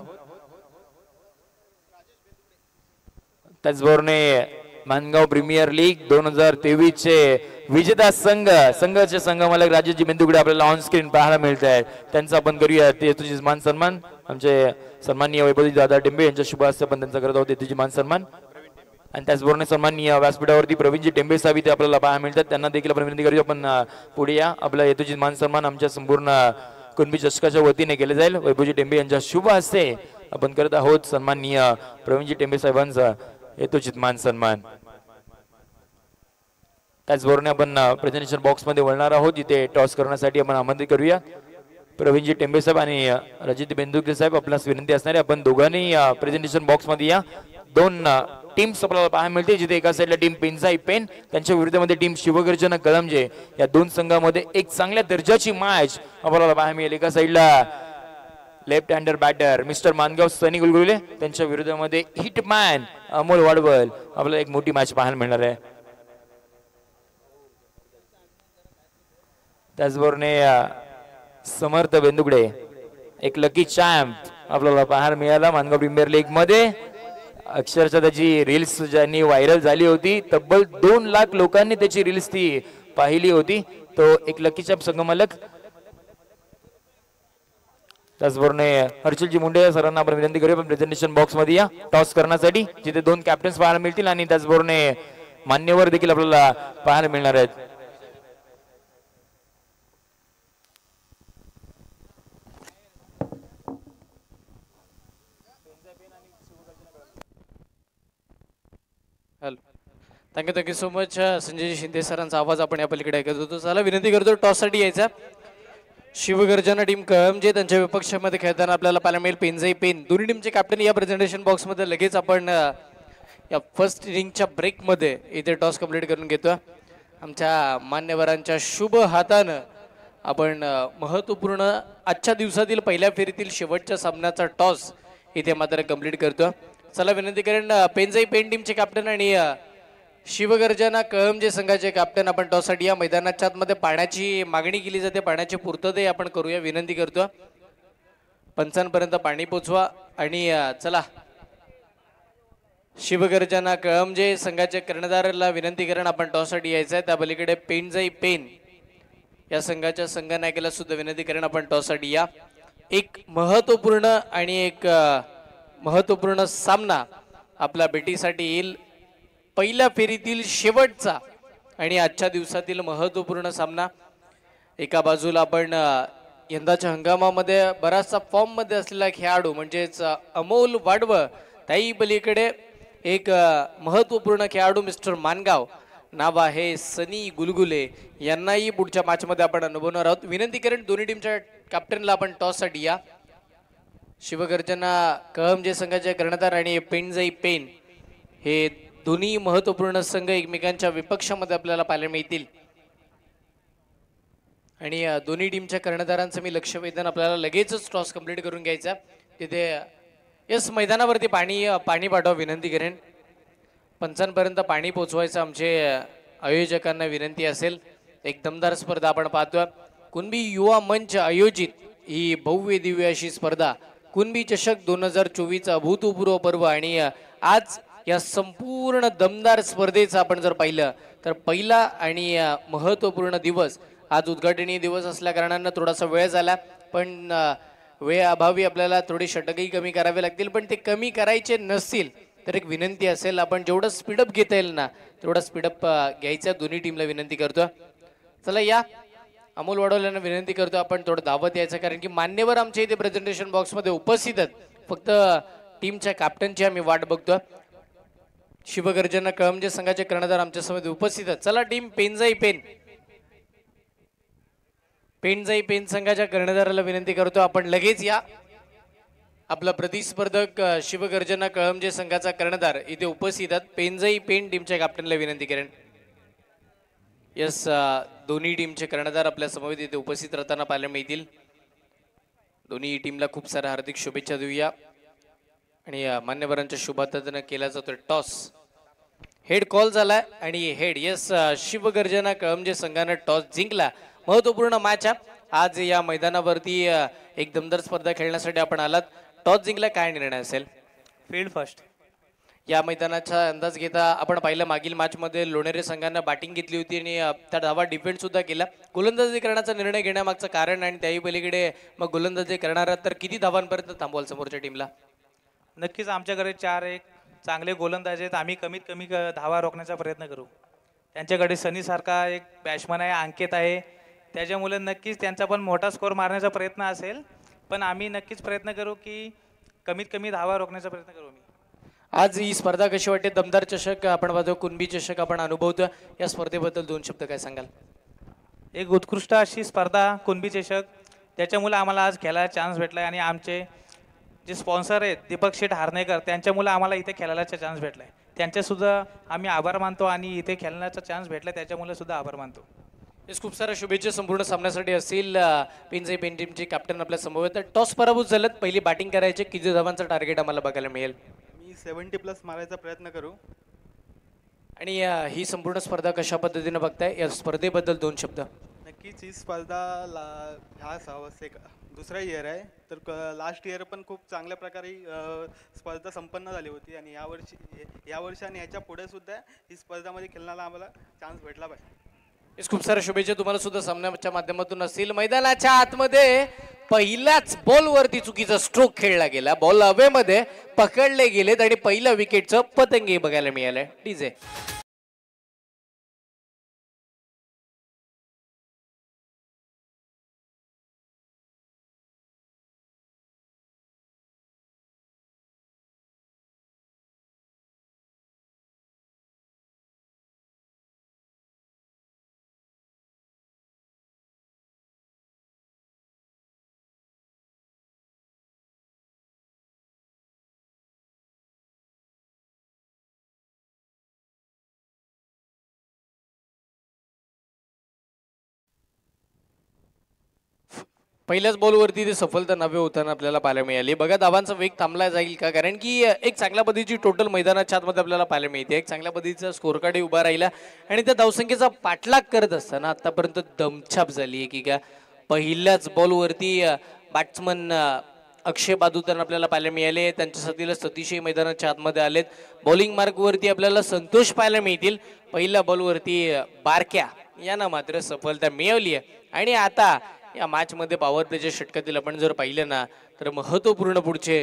त्याचबरोबर मानगाव प्रीमियर लीग 2023 चे विजेता संघाचे संघमालक राजेशजी बेंदुगडे आपल्याला ऑन स्क्रीन पाहायला मिळत आहेत. त्यांचा आपण करूया ते तुझी मान सन्मान. आमचे सन्माननीय वैभवजी दादा टेंबे यांच्या शुभ हस्ते आपण त्यांचा करत आहोत तुझी मान सन्मान. आणि त्याचबरोबर सन्माननीय व्यासपीठावरती प्रवीणजी टेंबे साहेब इथे आपल्याला पाहायला मिळतात. त्यांना देखील आपण विनंती करूया आपण पुढे या. आपला हेतूची मान सन्मान आमच्या संपूर्ण कुणबी चषकाच्या वतीने केले जाईल. वैभवजी टेंबे यांच्या शुभ हस्ते आपण करत आहोत सन्माननीय प्रवीणजी टेंबे साहेबांचा हेतुचित मान सन्मान. त्याचबरोबर आपण प्रेझेंटेशन बॉक्स मध्ये वळणार आहोत. जिथे टॉस करण्यासाठी आपण आमंत्रित करूया प्रवीणजी टेंबे साहेब आणि रजित बेंदुगडे साहेब. आपल्यास विनंती असणार आहे आपण दोघांनी प्रेझेंटेशन बॉक्स मध्ये या. 2 टीम्स आपल्याला पाहायला मिळते, जिथे एका साईडला टीम पेनसाई पेन त्यांच्या विरुद्धमध्ये टीम शिवगर्जना कळमजे. या 2 संघामध्ये एक चांगल्या दर्जाची मॅच आपल्याला पाहायला मिळेल. एका साईडला left hander batter mister Mangaon Sunny Gulgule त्यांच्या विरुद्धमध्ये हिटमॅन अमोल वाडवल आपल्याला एक मोठी मॅच पाहायला मिळणार आहे. त्याचबरोबर समर्थ बेंदुगडे एक लकी चॅम्प आपल्याला पाहायला मिळाला मानगाव प्रीमियर लीग मध्ये. अक्षरशः त्याची रील्स ज्यांनी व्हायरल झाली होती, तब्बल 2 लाख लोकांनी त्याची रील्स ती पाहिली होती. तो एक लकी चॅम्प संघमालक. त्याचबरोबर हर्षलजी मुंडे सरांना आपण विनंती करूया प्रेझेंटेशन बॉक्स मध्ये या टॉस करण्यासाठी, जिथे 2 कॅप्टन्स पाहायला मिळतील आणि त्याचबरोबर मान्यवर देखील आपल्याला पाहायला मिळणार आहेत. Thank you so much Sanjay Shinde सरांचा आवाज आपण या पलीकडे ऐकत होतो. चला विनंती करतो टॉस साठी यायचा. शिवगर्जना टीम कळमजे त्यांच्या विपक्षामध्ये खेळताना आपल्याला पाहायला मिळेल पेनजाई पेन. दोन्ही टीमचे कॅप्टन या प्रेझेंटेशन बॉक्स मध्ये लगेच आपण या फर्स्ट इनिंगच्या ब्रेक मध्ये इथे टॉस कंप्लीट करून घेतो. आमच्या मान्यवरांच्या शुभ हातानं आपण महत्वपूर्ण आजच्या दिवसातील पहिल्या फेरीतील शेवटच्या सामन्याचा टॉस इथे मात्र कंप्लीट करतो. चला विनंती करेन पेनजाई पेन टीमचे कॅप्टन आणि शिवगर्जना कळमजे संघाचे कॅप्टन आपण टॉससाठी या. मैदानाच्या आतमध्ये पाण्याची मागणी केली जाते, पाण्याची पूर्तता आपण करूया विनंती करतो. पंचांपर्यंत पाणी पोचवा आणि चला शिवगर्जना कळमजे संघाच्या कर्णधाराला विनंती करण आपण टॉससाठी यायचं आहे. त्या पलीकडे पेनजाई पेन या संघाच्या संघनायकाला सुद्धा विनंती करण आपण टॉससाठी या. एक महत्वपूर्ण आणि एक महत्वपूर्ण सामना आपल्या भेटीसाठी येईल. पहिल्या फेरीतील शेवटचा आणि आजच्या दिवसातील महत्वपूर्ण सामना. एका बाजूला आपण यंदाच्या हंगामामध्ये बराचसा फॉर्म मध्ये असलेला खेळाडू म्हणजेच अमोल वाडव, त्याही पलीकडे एक महत्वपूर्ण खेळाडू मिस्टर मानगाव नाव आहे सनी गुलगुले, यांनाही पुढच्या मॅच मध्ये आपण अनुभवणार आहोत. विनंती करेन दोन्ही टीमच्या कॅप्टनला आपण टॉस साठी या. शिवगर्जना कळमजे संघाचे कर्णधार आणि पेनजाई पेन हे दोन्ही महत्वपूर्ण संघ एकमेकांच्या विपक्षामध्ये आपल्याला पाहायला मिळतील. आणि दोन्ही टीमच्या कर्णधारांचं मी लक्ष वेधन आपल्याला लगेचच टॉस कंप्लीट करून घ्यायचा. तिथे यस मैदानावरती पाणी पाठवा विनंती करेन. पंचांपर्यंत पाणी पोचवायचं आमचे आयोजकांना विनंती असेल. एक दमदार स्पर्धा आपण पाहतोय. कुणबी युवा मंच आयोजित ही भव्य दिव्य अशी स्पर्धा कुणबी चषक 2024 अभूतपूर्व पर्व. आणि आज या संपूर्ण दमदार स्पर्धेचं आपण जर पाहिलं तर पहिला आणि महत्वपूर्ण दिवस, आज उद्घाटनीय दिवस असल्या कारणानं थोडासा वेळ झाला, पण वेळ अभावी आपल्याला थोडे षटकही कमी करावे लागतील. पण ते कमी करायचे नसतील तर एक विनंती असेल, आपण जेवढं स्पीडअप घेता येईल ना तेवढा स्पीडअप घ्यायचा दोन्ही टीमला विनंती करतो. चला या अमोल वडवल्यांना विनंती करतो आपण थोडं धावत यायचं, कारण की मान्यवर आमच्या इथे प्रेझेंटेशन बॉक्स मध्ये उपस्थित आहेत. फक्त टीमच्या कॅप्टनची आम्ही वाट बघतोय. शिवगर्जना कळमजे संघाचे कर्णधार आमच्या समोर उपस्थित आहेत. चला टीम पेनजाई पेन संघाच्या कर्णधाराला विनंती करतो आपण लगेच या. आपला प्रतिस्पर्धक शिवगर्जना कळमजे संघाचा कर्णधार इथे उपस्थित आहेत. पेनजाई पेन टीमच्या कॅप्टनला विनंती करेन. यस, दोन्ही टीमचे कर्णधार आपल्या समोर इथे उपस्थित राहताना पाहायला मिळतील. दोन्ही टीमला खूप साऱ्या हार्दिक शुभेच्छा देऊया. आणि मान्यवरांच्या शुभार्थानं केला जातो टॉस. हेड कॉल झालाय आणि हेड. यस, शिवगर्जना कळमजे संघानं टॉस जिंकला. महत्वपूर्ण मॅच आज या मैदानावरती एक दमदार स्पर्धा खेळण्यासाठी आपण आलात. टॉस जिंकला, काय निर्णय असेल? Field first. या मैदानाचा अंदाज घेता आपण पाहिलं मागील मॅच मध्ये लोणेरे संघानं बॅटिंग घेतली होती आणि त्या धावा डिफेंड सुद्धा केला. गोलंदाजी करण्याचा निर्णय घेण्यामागचं कारण आणि त्याही पलीकडे मग गोलंदाजी करणार तर किती धावांपर्यंत थांबवाल समोरच्या टीमला? नक्कीच आमच्याकडे 4-1 चांगले गोलंदाज आहेत. आम्ही कमीत कमी धावा रोखण्याचा प्रयत्न करू. त्यांच्याकडे सनी सारखा एक बॅट्समन आहे, अंकित आहे, त्याच्यामुळे नक्कीच त्यांचा पण मोठा स्कोर मारण्याचा प्रयत्न असेल. पण आम्ही नक्कीच प्रयत्न करू की कमीत कमी धावा रोखण्याचा प्रयत्न करू. आज ही स्पर्धा कशी वाटते? दमदार चषक आपण पाहतो, कुणबी चषक आपण अनुभवतो. या स्पर्धेबद्दल 2 शब्द काय सांगाल? एक उत्कृष्ट अशी स्पर्धा कुणबी चषक, त्याच्यामुळे आम्हाला आज खेळायला चान्स भेटला आणि आमचे जे स्पॉन्सर आहेत दीपक शेठ हार्नेकर, त्यांच्यामुळे आम्हाला इथे खेळायला चान्स भेटला आहे. त्यांच्यासुद्धा आम्ही आभार मानतो आणि इथे खेळण्याचा चान्स भेटला त्याच्यामुळे सुद्धा आभार मानतो. खूप साऱ्या शुभेच्छा संपूर्ण सामन्यासाठी असतील. पेनजाई पेन टीमचे कॅप्टन आपल्या समोर आहेत. टॉस पराभूत झालेत, पहिली बॅटिंग करायचे. किती धावांचं टार्गेट आम्हाला बघायला मिळेल? 70+ मारायचा प्रयत्न करू. आणि ही संपूर्ण स्पर्धा कशा पद्धतीने बघताय? या स्पर्धेबद्दल 2 शब्द. नक्कीच ही स्पर्धा दुसरा इयर आहे, तर लास्ट इयर पण खूप चांगल्या प्रकारे स्पर्धा संपन्न झाली होती आणि यावर्षी आणि ह्याच्या पुढे सुद्धा ही स्पर्धामध्ये खेळण्याला आम्हाला चान्स भेटला पाहिजे. खूप साऱ्या शुभेच्छा तुम्हाला सुद्धा सामन्याच्या माध्यमातून असतील. मैदानाच्या आतमध्ये पहिल्याच बॉलवरती चुकीचा स्ट्रोक खेळला गेला. बॉल हवेमध्ये पकडले गेलेत आणि पहिल्या विकेटचं पतंग बघायला मिळालंय. डीजे पहिल्याच बॉलवरती ते सफलता नव्हे होताना आपल्याला पाहायला मिळाली. बघा धावांचा वेग थांबला जाईल का? कारण की एक चांगल्या पद्धतीची टोटल मैदानाच्या आतमध्ये आपल्याला पाहायला मिळते. एक चांगल्या पद्धतीचा स्कोर कार्ड उभा राहिला आणि त्या धावसंख्येचा पाठलाग करत असताना आतापर्यंत दमछाप झाली आहे की का पहिल्याच बॉलवरती बॅट्समन अक्षय बादुतान आपल्याला पाहायला मिळाले. त्यांच्या साथीला सतीशही मैदानाच्या आतमध्ये आलेत. बॉलिंग मार्कवरती आपल्याला संतोष पाहायला मिळतील. पहिल्या बॉलवरती बारक्या यांना मात्र सफलता मिळवली आहे. आणि आता या मॅच मध्ये पॉवर प्लेच्या षटकातील आपण जर पाहिलं ना तर महत्वपूर्ण पुढचे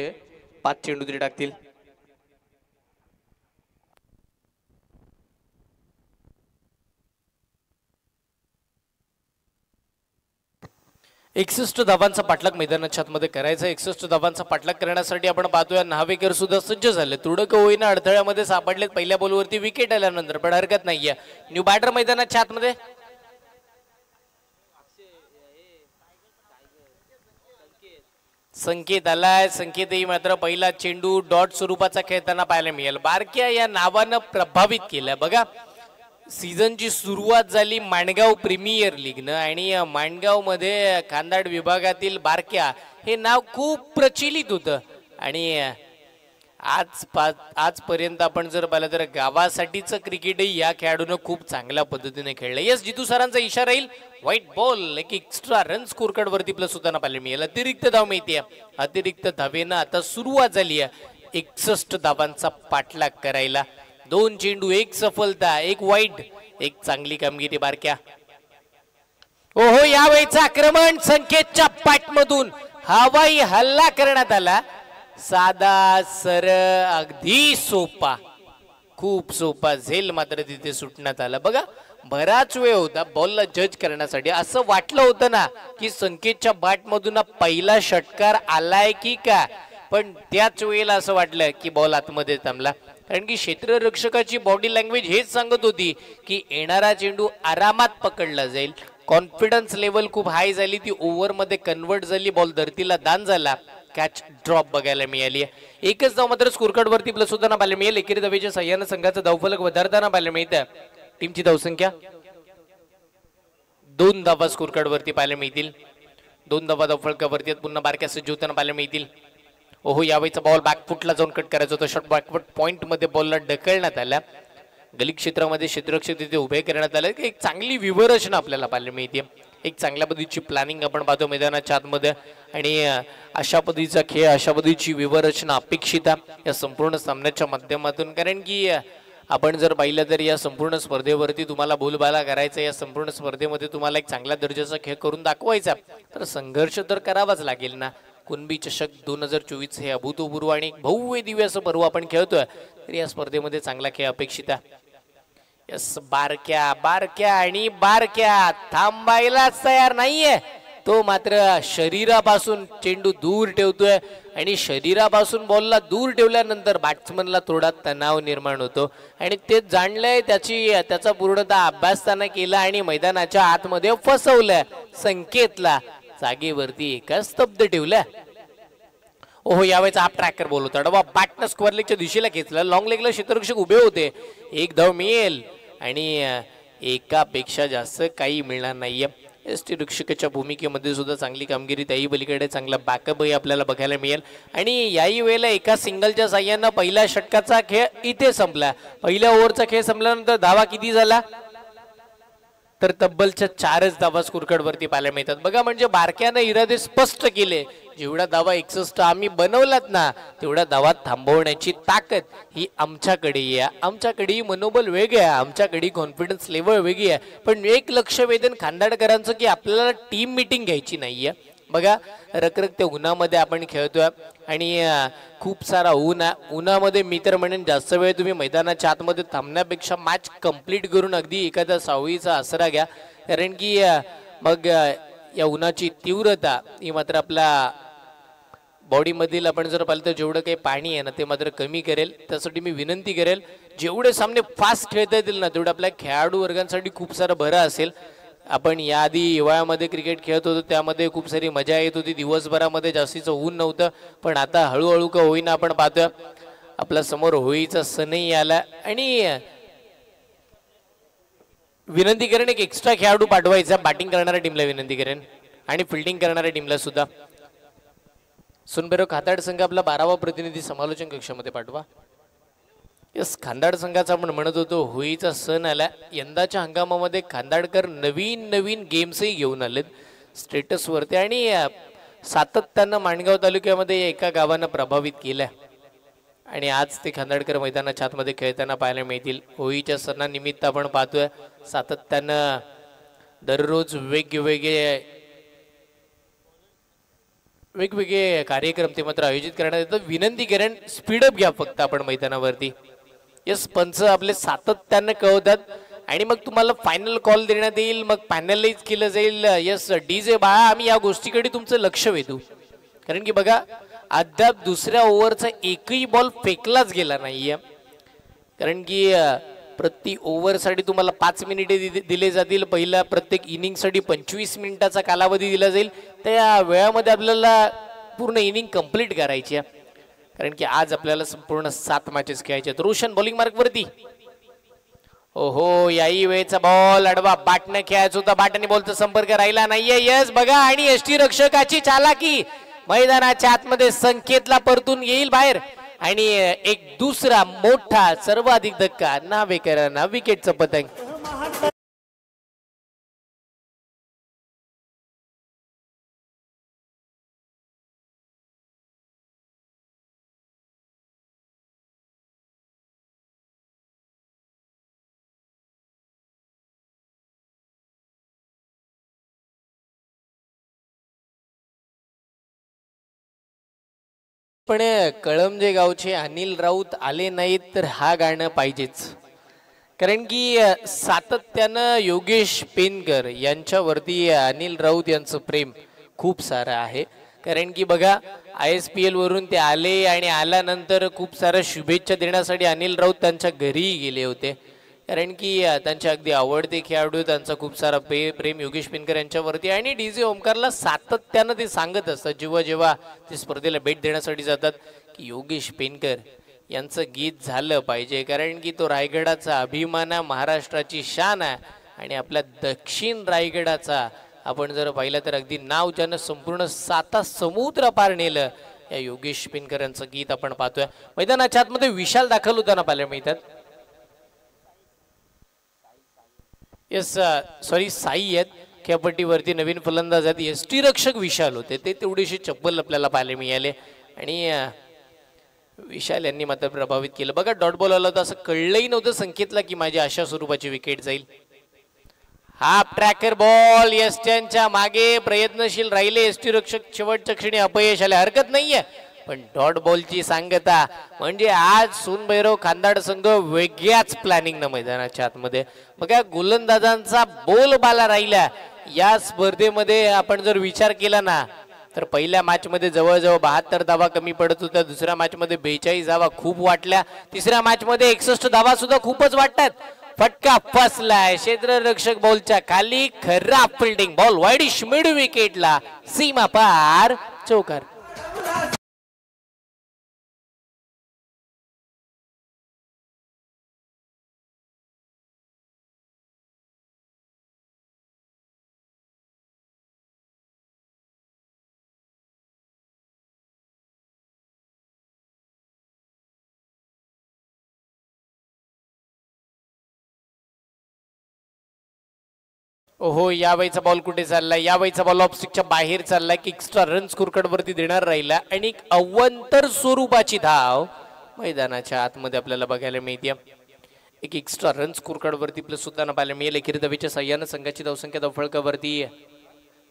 5 चेंडू तरी टाकतील. एकसष्ट धावांचा पाठलाग मैदानाच्या आतमध्ये करायचा. 61 धावांचा पाठलाग करण्यासाठी आपण पाहतोय नाहवेकर सुद्धा सज्ज झाले. तुडक होईना अडथळ्यामध्ये सापडलेत पहिल्या बॉलवरती विकेट आल्यानंतर, पण हरकत नाहीये. न्यू बॅटर मैदानाच्या आतमध्ये संकेत आलाय. संकेतही मात्र पहिला चेंडू डॉट स्वरूपाचा खेळताना पाहायला मिळेल. बारक्या या नावानं प्रभावित केलं. बघा सीझनची सुरुवात झाली माणगाव प्रीमियर लीगनं आणि माणगाव मध्ये खांदाड विभागातील बारक्या हे नाव खूप प्रचलित होतं आणि आजपर्यंत आपण जर पाहिलं तर गावासाठीच क्रिकेटही या खेळाडूनं खूप चांगल्या पद्धतीने खेळलं. यस, जितू सरांचा इशारा येईल. व्हाईट बॉल, एक एक्स्ट्रा रन स्कोर कार्ड वरती प्लस होताना पाहायला मिळेल. अतिरिक्त धाव मिळते. अतिरिक्त धावेनं आता सुरुवात झाली आहे 61 धावांचा पाठलाग करायला. 2 चेंडू, 1 सफलता, 1 वाईट, एक चांगली कामगिरी बारक्या. ओहो, यावेळीचं आक्रमण संकेतच्या पाठमधून हवाई हल्ला करण्यात आला. साधा सर, अगदी सोपा. खूप सोपा झेल मात्र तिथे सुटण्यात आला. बघा बराच वेळ होता बॉलला जज करण्यासाठी. असं वाटलं होतं ना की संकेतच्या बॅटमधून पहिला षटकार आलाय की का, पण त्याच वेळेला असं वाटलं की बॉल आतमध्ये थांबला. कारण की क्षेत्ररक्षकाची बॉडी लँग्वेज हेच सांगत होती की येणारा चेंडू आरामात पकडला जाईल. कॉन्फिडन्स लेवल खूप हाय झाली, ती ओव्हरमध्ये कन्वर्ट झाली, बॉल धरतीला दान झाला, कॅच ड्रॉप बघायला मिळाली. एकच धाव मात्र स्कोरकार्ड वरती प्लस होताना पाहायला मिळेल. एकेरी धावेच्या सहाय्यानं संघाचा धावफलक वधारताना पाहायला मिळतं. टीमची धावसंख्या 2 धावा स्कोरकार्ड वरती पाहायला मिळतील. 2 धावा धावफलकावरती पुन्हा बारक्या सज्ज होताना पाहायला मिळतील. ओहो यावेळीचा बॉल बॅकफुटला जाऊन कट करायचा होता. शॉट बॅकफुट पॉइंट मध्ये बॉलला ढकलण्यात आला. गली क्षेत्रामध्ये क्षेत्ररक्षक तिथे उभे करण्यात आले. एक चांगली व्यूहरचना आपल्याला पाहायला मिळते. एक चांगल्या पद्धतीची प्लॅनिंग आपण पाहतो मैदानाच्या आतमध्ये आणि अशा पद्धतीचा खेळ, अशा पद्धतीची व्यूहरचना अपेक्षित या संपूर्ण सामन्याच्या माध्यमातून. कारण की आपण जर पाहिलं तर या संपूर्ण स्पर्धेवरती तुम्हाला बोलबाला करायचा, या संपूर्ण स्पर्धेमध्ये तुम्हाला एक चांगल्या दर्जाचा खेळ करून दाखवायचा, तर संघर्ष तर करावाच लागेल ना. कुणबी चषक 2024 हे अभूतपूर्व आणि भव्य दिव्य असं पर्व आपण खेळतोय, तर या स्पर्धेमध्ये चांगला खेळ अपेक्षित आहे. यस बारक्या बारक्या आणि बारक्या थांबायलाच तयार नाहीये. तो मात्र शरीरापासून चेंडू दूर ठेवतोय आणि शरीरापासून बॉलला दूर ठेवल्यानंतर बॅट्समनला थोडा तणाव निर्माण होतो आणि ते जाणलंय, त्याचा पूर्णतः अभ्यास त्यानं केला आणि मैदानाच्या आतमध्ये फसवलंय. संकेतला जागेवरती एका स्तब्ध ठेवलं. ओहो यावेळेचा आप ट्रॅकर बॉल होता. डबा बॅटनं स्क्वेअर लेगच्या दिशेला खेचला. लॉंग लेगला क्षेत्ररक्षक उभे होते. एक धाव मिळेल आणि एकापेक्षा जास्त काही मिळणार नाहीये. यष्टीरक्षकाच्या भूमिकेमध्ये सुद्धा चांगली कामगिरी, त्याही पलीकडे चांगला बॅकअपही आपल्याला बघायला मिळेल. आणि याही वेळेला एका सिंगलच्या साह्यानं पहिल्या षटकाचा खेळ इथे संपला. पहिल्या ओव्हरचा खेळ संपल्यानंतर धावा किती झाला, तर तब्बलच्या 4च धावा स्कोरकार्ड वरती पाहायला मिळतात. बघा म्हणजे बारक्यानं इरादे स्पष्ट केले. जेवढ्या धावा 61 आम्ही बनवलात ना, तेवढ्या धावा थांबवण्याची ताकद ही आमच्याकडे आहे. आमच्याकडे मनोबल वेगळे आहे, आमच्याकडे कॉन्फिडन्स लेवल वेगळी आहे. पण एक लक्ष वेधन खांदाडकरांचं की आपल्याला टीम मीटिंग घ्यायची नाहीये. बघा रखरखत्या उन्हामध्ये आपण खेळतोय आणि खूप सारा ऊन आहे. उन्हामध्ये मी तर म्हणेन जास्त वेळ तुम्ही मैदानाच्या आतमध्ये थांबण्यापेक्षा मॅच कंप्लीट करून अगदी एखाद्या सावळीचा आसरा घ्या. कारण की मग या उन्हाची तीव्रता ही मात्र आपल्या बॉडीमधील आपण जर पाहिलं तर जेवढं काही पाणी आहे ना ते मात्र कमी करेल. त्यासाठी मी विनंती करेल जेवढे सामने फास्ट खेळता येतील ना तेवढं आपल्या खेळाडू वर्गांसाठी खूप सारं बरं असेल. आपण याआधी हिवाळ्यामध्ये क्रिकेट खेळत होतो, त्यामध्ये खूप सारी मजा येत होती. दिवसभरामध्ये जास्तीचं ऊन नव्हतं. पण आता हळूहळू का होईना आपण पाहतोय आपल्या समोर होळीचा सणही आला. आणि विनंती करेन एक एक्स्ट्रा खेळाडू पाठवायचा, बॅटिंग करणाऱ्या टीमला विनंती करेन आणि फिल्डिंग करणाऱ्या टीमला सुद्धा. सुनबेरो खाताड संघ आपला 12वा प्रतिनिधी समालोचन कक्षामध्ये पाठवा. यस खांदाड संघाचा आपण म्हणत होतो होळीचा सण आला. यंदाच्या हंगामामध्ये खांदाडकर नवीन नवीन गेम्सही घेऊन आलेत स्टेटसवरती आणि सातत्यानं माणगाव तालुक्यामध्ये एका गावानं प्रभावित केलंय आणि आज ते खांदाडकर मैदानाच्या आतमध्ये खेळताना पाहायला मिळतील. होळीच्या सणानिमित्त आपण पाहतोय सातत्यानं दररोज वेगवेगळे कार्यक्रम ते मात्र आयोजित करण्यात येतात. विनंती करेन स्पीडअप घ्या फक्त आपण मैदानावरती. यस पंच आपले सातत्यानं कळवतात आणि मग तुम्हाला फायनल कॉल देण्यात येईल, मग पॅनलाइज केलं जाईल. यस डीजे बाळा आम्ही या गोष्टीकडे तुमचं लक्ष वेधू. कारण की बघा अद्याप दुसऱ्या ओव्हरचा एकही बॉल फेकलाच गेला नाहीये. कारण की प्रति ओव्हरसाठी तुम्हाला 5 मिनिटे दिले जातील. पहिल्या प्रत्येक इनिंगसाठी 25 मिनिटाचा कालावधी दिला जाईल. त्या वेळामध्ये आपल्याला पूर्ण इनिंग कंप्लीट करायची आहे. कारण की आज आपल्याला संपूर्ण 7 मॅचेस खेळायचे आहेत. रोशन बॉलिंग मार्क वरती. ओहो याही वेळेचा बॉल अडवा बॅटने खेळायचा होता, बॅटने बॉलचा संपर्क राहिला नाहीये. यस बघा आणि यष्टी रक्षकाची चालाकी, मैदानाच्या आतमध्ये संकेतला परतून येईल बाहेर आणि एक दुसरा मोठा सर्वाधिक धक्का नावेकरांना विकेटचं पतंग. पण कळमजे गावचे अनिल राऊत आले नाहीत तर हा गाणं पाहिजेच, कारण की सातत्यानं योगेश पेनकर यांच्यावरती अनिल राऊत यांचं प्रेम खूप सारं आहे. कारण की बघा ISPL वरून ते आले आणि आल्यानंतर खूप साऱ्या शुभेच्छा देण्यासाठी अनिल राऊत त्यांच्या घरीही गेले होते, कारण की त्यांचे अगदी आवडते खेळाडू, त्यांचा खूप सारा प्रेम योगेश पेनकर यांच्यावरती. आणि DJ ओमकारला सातत्यानं ते सांगत असतात जेव्हा जेव्हा ते स्पर्धेला भेट देण्यासाठी जातात की योगेश पेनकर यांचं गीत झालं पाहिजे, कारण की तो रायगडाचा अभिमान आहे, महाराष्ट्राची शान आहे. आणि आपल्या दक्षिण रायगडाचा आपण जर पाहिलं तर अगदी नाव ज्यानं संपूर्ण 7 समुद्र पार नेलं, या योगेश पेनकर यांचं गीत आपण पाहतोय. मैदानाच्या आतमध्ये विशाल दाखल होताना पाहायला मिळतात. येस सॉरी साई आहेत खेळपट्टीवरती, नवीन फलंदाज आहेत. ST रक्षक विशाल होते, ते तेवढीशी चप्पल आपल्याला पाहायला मिळाले आणि विशाल यांनी मात्र प्रभावित केलं. बघा डॉट बॉल आला होता, असं कळलंही नव्हतं संकेतला की माझी अशा स्वरूपाची विकेट जाईल. हाफ ट्रॅकर बॉल एसट्यांच्या मागे प्रयत्नशील राहिले ST रक्षक, शेवटच्या क्षणी अपयश आले, हरकत नाहीये. पण डॉट बॉलची सांगता म्हणजे आज सोनभैरव खांदाड संघ वेगळ्याच प्लॅनिंग न मैदानाच्या आतमध्ये. बघा गोलंदाजांचा बोलबाला राहिला या स्पर्धेमध्ये. आपण जर विचार केला ना तर पहिल्या मॅच मध्ये जवळजवळ 72 धावा कमी पडत होत्या, दुसऱ्या मॅच मध्ये 42 धावा खूप वाटल्या, तिसऱ्या मॅच मध्ये 61 धावा सुद्धा खूपच वाटतात. फटका फसलाय क्षेत्ररक्षक बॉलच्या खाली, खराब फिल्डिंग, बॉल वाईडिश मिड विकेटला, सीमा पार, चौकार. ओहो यावेळीचा बॉल कुठे चाललाय, यावेळीचा बॉल ऑफस्टिकच्या बाहेर चाललाय, की एक्स्ट्रा रन स्कोरकार्ड वरती देणार राहिला आणि एक अवंतर स्वरूपाची धाव मैदानाच्या आतमध्ये आपल्याला बघायला मिळते. एक एक्स्ट्रा रन स्कोरकार्ड वरती प्लस सुद्धा पाहायला मिळेल. एकेरी धावेच्या साह्यानं संघाची धावसंख्या धावफळकावरती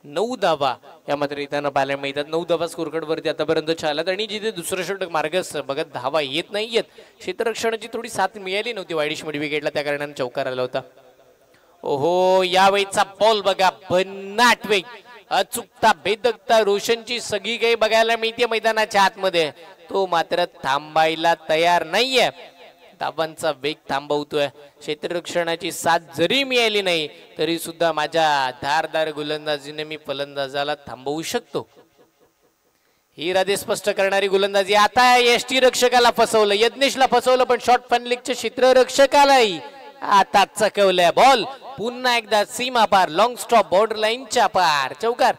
9 धावा या मात्र इथं पाहायला मिळतात. 9 धावा स्कोरकार्ड वरती आतापर्यंत चालत आणि जिथे दुसरं षटक मार्गच बघत धावा येत नाहीयेत, क्षेत्ररक्षणाची थोडी साथ मिळाली नव्हती वाईडिश मिड विकेटला, त्या कारणाने चौकार आला होता. ओहो यावेळीचा बॉल बघा, भन्नाट वेग, अचूकता, भेदकता, रोशनची सगळी काही बघायला मिळते मैदानाच्या आतमध्ये. तो मात्र थांबायला तयार नाहीये, धावांचा वेग थांबवतोय. क्षेत्ररक्षणाची साथ जरी मिळाली नाही तरी सुद्धा माझ्या धारदार गोलंदाजीने मी फलंदाजाला थांबवू शकतो. ही राधे स्पष्ट करणारी गोलंदाजी. आता ST रक्षकाला फसवलं, यज्ञेशला फसवलं, पण शॉर्ट फन लीगच्या क्षेत्ररक्षकालाही आता चकवलंय. बॉल पुन्हा एकदा सीमा पार, लॉंग स्टॉप, बॉर्डर लाईनच्या पार, चौकार.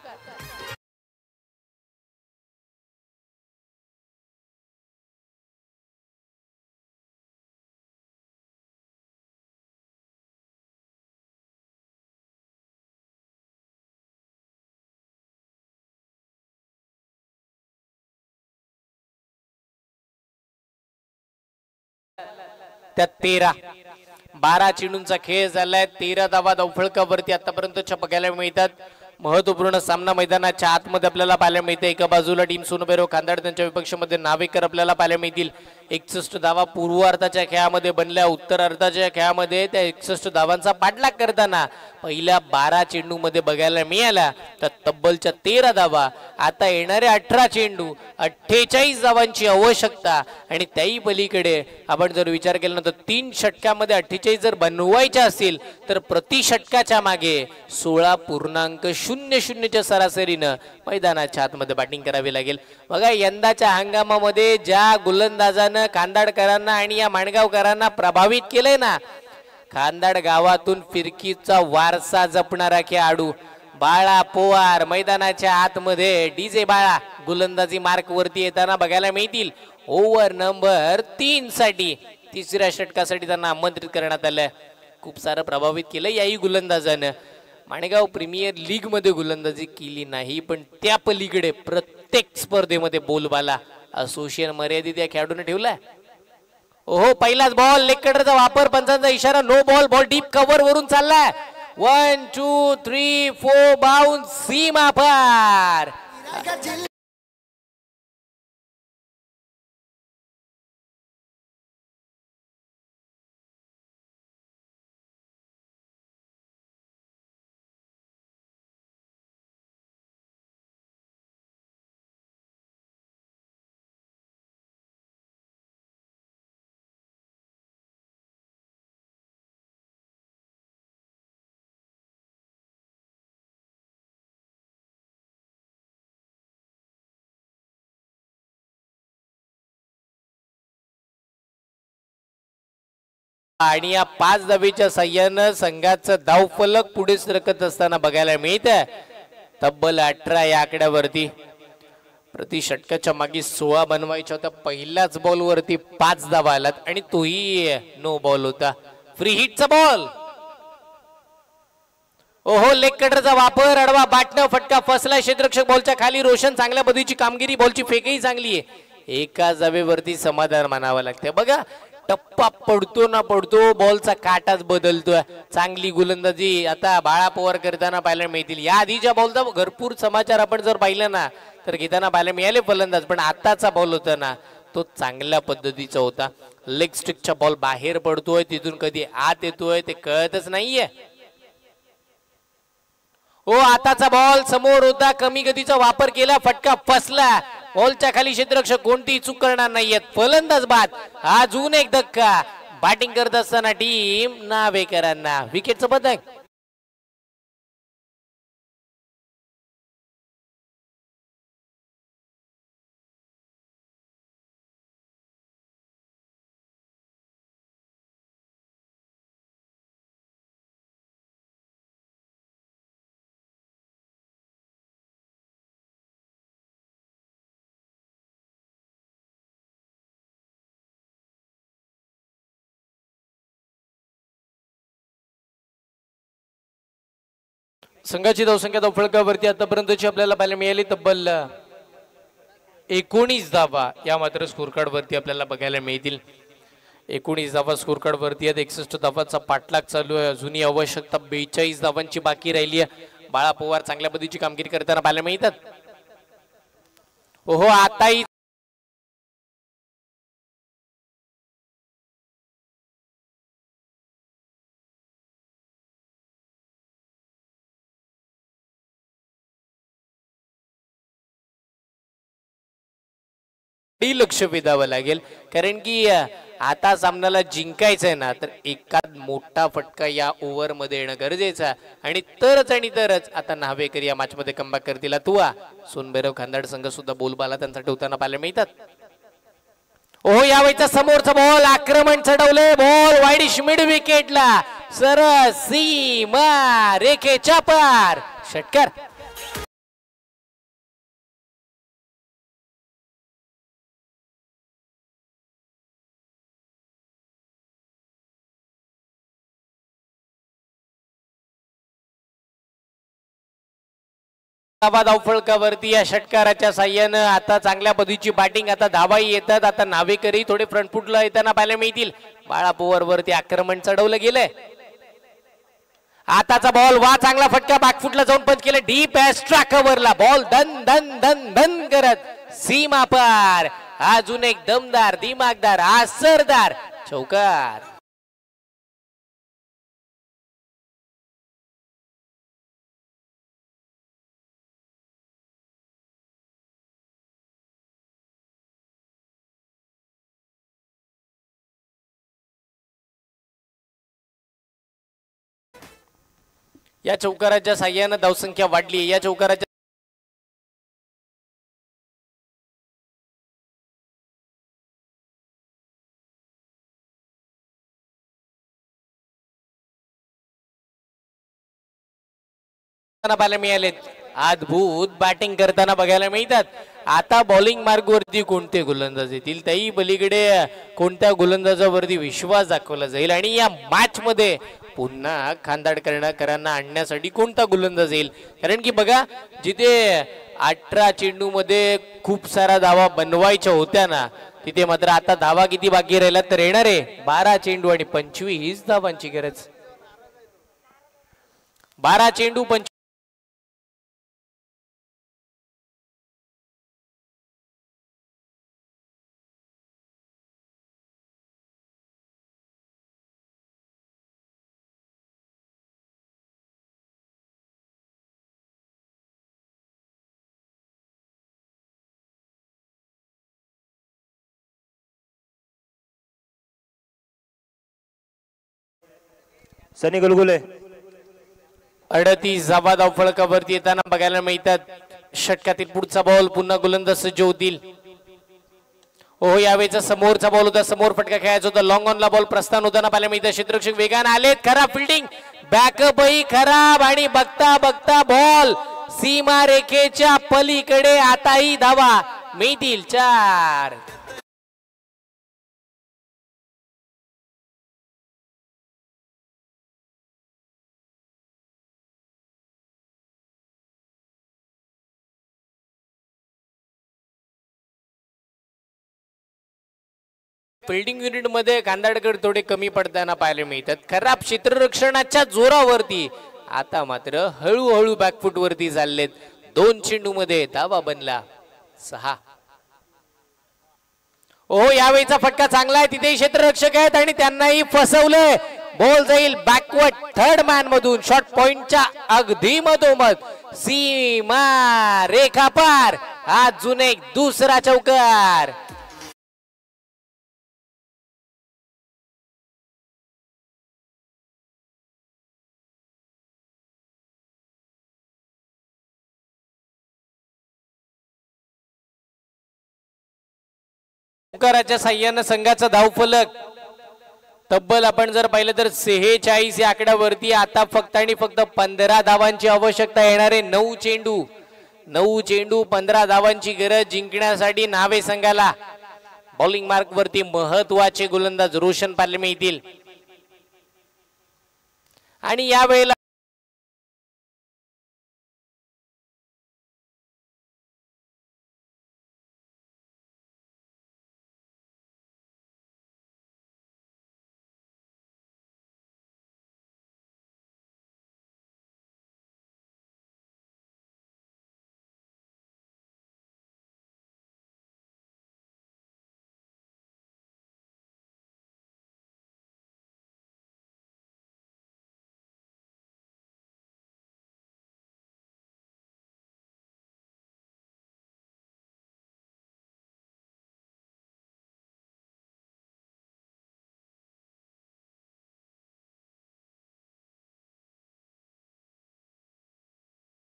त्या 13-12 चेंडूंचा खेळ झालाय. 13 धावा धावफळकावरती आतापर्यंतच्या बघायला मिळतात. महत्वपूर्ण सामना मैदानाच्या आतमध्ये आपल्याला पाहायला मिळते. एका बाजूला टीम सोनभैरव खांदाड, त्यांच्या विपक्षामध्ये नावेकर आपल्याला पाहायला मिळतील. 61 धावा पूर्वार्धाच्या खेळामध्ये बनल्या. उत्तर अर्धाच्या खेळामध्ये त्या 61 धावांचा पाठलाग करताना पहिल्या 12 चेंडूमध्ये बघायला मिळाला तर तब्बलच्या 13 धावा. आता येणाऱ्या 18 चेंडू 48 धावांची आवश्यकता आणि त्याही पलीकडे आपण जर विचार केला ना तर 3 षटकामध्ये 48 जर बनवायच्या असतील तर प्रति षटकाच्या मागे 16.00च्या सरासरीनं मैदानाच्या आतमध्ये बॅटिंग करावी लागेल. बघा यंदाच्या हंगामामध्ये ज्या गोलंदाजानं खांदाडकरांना आणि या माणगावकरांना प्रभावित केलंय ना, खांदाड गावातून फिरकीचा वारसा जपणारा खेळाडू बाळा पोवार मैदानाच्या आतमध्ये. DJ बाळा गोलंदाजी मार्क वरती येताना बघायला मिळतील. ओव्हर नंबर 3 साठी तिसऱ्या षटकासाठी त्यांना आमंत्रित करण्यात आलं. खूप सारं प्रभावित केलं याही गोलंदाजानं. माणगाव प्रीमियर लीग मध्ये गोलंदाजी केली नाही, पण त्या पलीकडे प्रत्येक स्पर्धेमध्ये बोलबाला असोसिएशन मर्यादित या खेळाडूने ठेवलाय. ओहो पहिलाच बॉल, लेग कटरचा वापर, पंचांचा इशारा, no ball. Ball deep cover वरून चाललाय. 1 2 3 4 बाउन्स, सीमा पार. आणि या 5 धावेच्या साह्यानं संघाचं धावफलक पुढे सरकत असताना बघायला मिळत तब्बल 18 या आकड्यावरती. प्रति षटकाच्या मागे 16 बनवायच्या होत्या. पहिल्याच बॉल वरती 5 धावा आलात आणि तोही नो बॉल होता. फ्री हिटचा बॉल. ओहो लेग कटरचा वापर अडवा बाटणं फटका फसला. क्षेत्ररक्षक बॉलच्या खाली. रोशन चांगल्या पद्धतीची कामगिरी. बॉलची फेकही चांगली आहे. एका जावेवरती समाधान मानावं लागतं. बघा टप्पा पडतो ना पडतो बॉलचा काटाच बदलतोय. चांगली गोलंदाजी आता बाळा पवार करताना पाहायला मिळतील. या आधीच्या बॉलचा भरपूर समाचार आपण जर पाहिलं ना तर घेताना पाहायला मिळाले फलंदाज. पण आताचा बॉल होता ना तो चांगल्या पद्धतीचा होता. लेग स्टिकचा बॉल बाहेर पडतोय तिथून कधी आत येतोय ते कळतच नाहीये. हो आताचा बॉल समोर होता. कमी गतीचा वापर केला. फटका फसला. बॉलच्या खाली क्षेत्ररक्षक कोणतीही चूक करणार नाहीयेत. फलंदाज बाद. अजून एक धक्का. बॅटिंग करत असताना टीम नावेकरांना विकेटचं पदक. संघाची धावसंख्या धावफलकावरती आतापर्यंतची आपल्याला पाहायला मिळाली तब्बल 19 धावा या मात्र स्कोर कार्ड वरती आपल्याला बघायला मिळतील. 19 धावा स्कोर कार्ड वरती आहेत. 61 धावांचा पाठलाग चालू आहे. अजूनही आवश्यकता 42 धावांची बाकी राहिली आहे. बाळा पवार चांगल्या पद्धतीची कामगिरी करताना पाहायला मिळतात. ओहो आताही लक्ष वेधावं लागेल. कारण की आता सामन्याला जिंकायचं आहे ना तर एकाच मोठा फटका या ओव्हर मध्ये येणं गरजेचं आहे. आणि तरच आता नावेकर या मॅच मध्ये कमबॅक करतील. तुवा सोनभैरव खांदाड संघ सुद्धा बोलबाला त्यांचा ठेवताना पाहायला मिळतात. ओहो या वेळचा समोरचा बॉल आक्रमण चढवले. बॉल वाईडिश मिड विकेटला. सरळ सीमा रेखेच्या पार. षटकार. धावफलकावरती या षटकाराच्या साह्यानं आता चांगल्या पद्धतीची बॅटिंग. आता धावाही येतात. आता नावेकरही थोडे फ्रंट फुटला येताना पाहायला मिळतील. बाळा पवार वरती आक्रमण चढवलं गेलंय. आताचा बॉल वा चांगला फटका बॅकफुटला जाऊन पंच केलं. डीप एक्स्ट्रा कव्हरला बॉल धन धन धन धन करत सीमा पार. अजून एक दमदार दिमागदार असरदार चौकार. या चौकाराच्या साह्यानं धावसंख्या वाढली. या चौकाराच्या पाहायला मिळाले. अद्भुत बॅटिंग करताना बघायला मिळतात. आता बॉलिंग मार्गवरती कोणते गोलंदाज येतील त्याही पलीकडे कोणत्या गोलंदाजावरती विश्वास दाखवला जाईल आणि या मॅच मध्ये पुन्हा खांदाडकरांना आणण्यासाठी कोणता गोलंदाज येईल. कारण की बघा जिथे 18 चेंडू मध्ये खूप सारा धावा बनवायच्या होत्या ना तिथे मात्र आता धावा किती बाकी राहिला तर येणारे 12 चेंडू आणि 25 धावांची गरज. 12 चेंडू 25. सनी गुलगुले 38 धावा धावफलकावरती येताना बघायला मिळतात. षटकातील पुढचा बॉल पुन्हा गोलंदाज सज्ज होतील. हो यावेळेचा समोरचा बॉल होता, समोर फटका खेळायचा होता, लॉंग ऑनला बॉल प्रस्थान होताना पाहायला मिळतं. क्षेत्ररक्षक वेगाने आलेत, खराब फिल्डिंग, बॅकअपही खराब आणि बघता बघता बॉल सीमा रेखेच्या पलीकडे. आताही धावा मिळतील 4. फिल्डिंग युनिट मध्ये कांदाडकर थोडे कमी पडताना पाहायला मिळतात. खराब क्षेत्ररक्षणाच्या जोरावरती आता मात्र हळूहळू बॅकफुट वरती चाललेत. 2 चेंडू मध्ये धावा बनला 6. ओ यावेळीचा फटका चांगला आहे, तिथे क्षेत्ररक्षक आहेत आणि त्यांनाही फसवलंय. बॉल जाईल बॅकवर्ड थर्ड मॅन मधून, शॉर्ट पॉइंटच्या अगदी मधोमध, सीमा रेखा पार. अजून एक दुसरा चौकार. चौकाराच्या साह्यानं संघाचा धावफलक तब्बल आपण जर पाहिलं तर 46 या आकड्यावरती. आता फक्त आणि फक्त 15 धावांची आवश्यकता येणारे. 9 चेंडू 15 धावांची गरज जिंकण्यासाठी नावे संघाला. बॉलिंग मार्क वरती महत्वाचे गोलंदाज रोशन पाहायला मिळतील आणि यावेळेला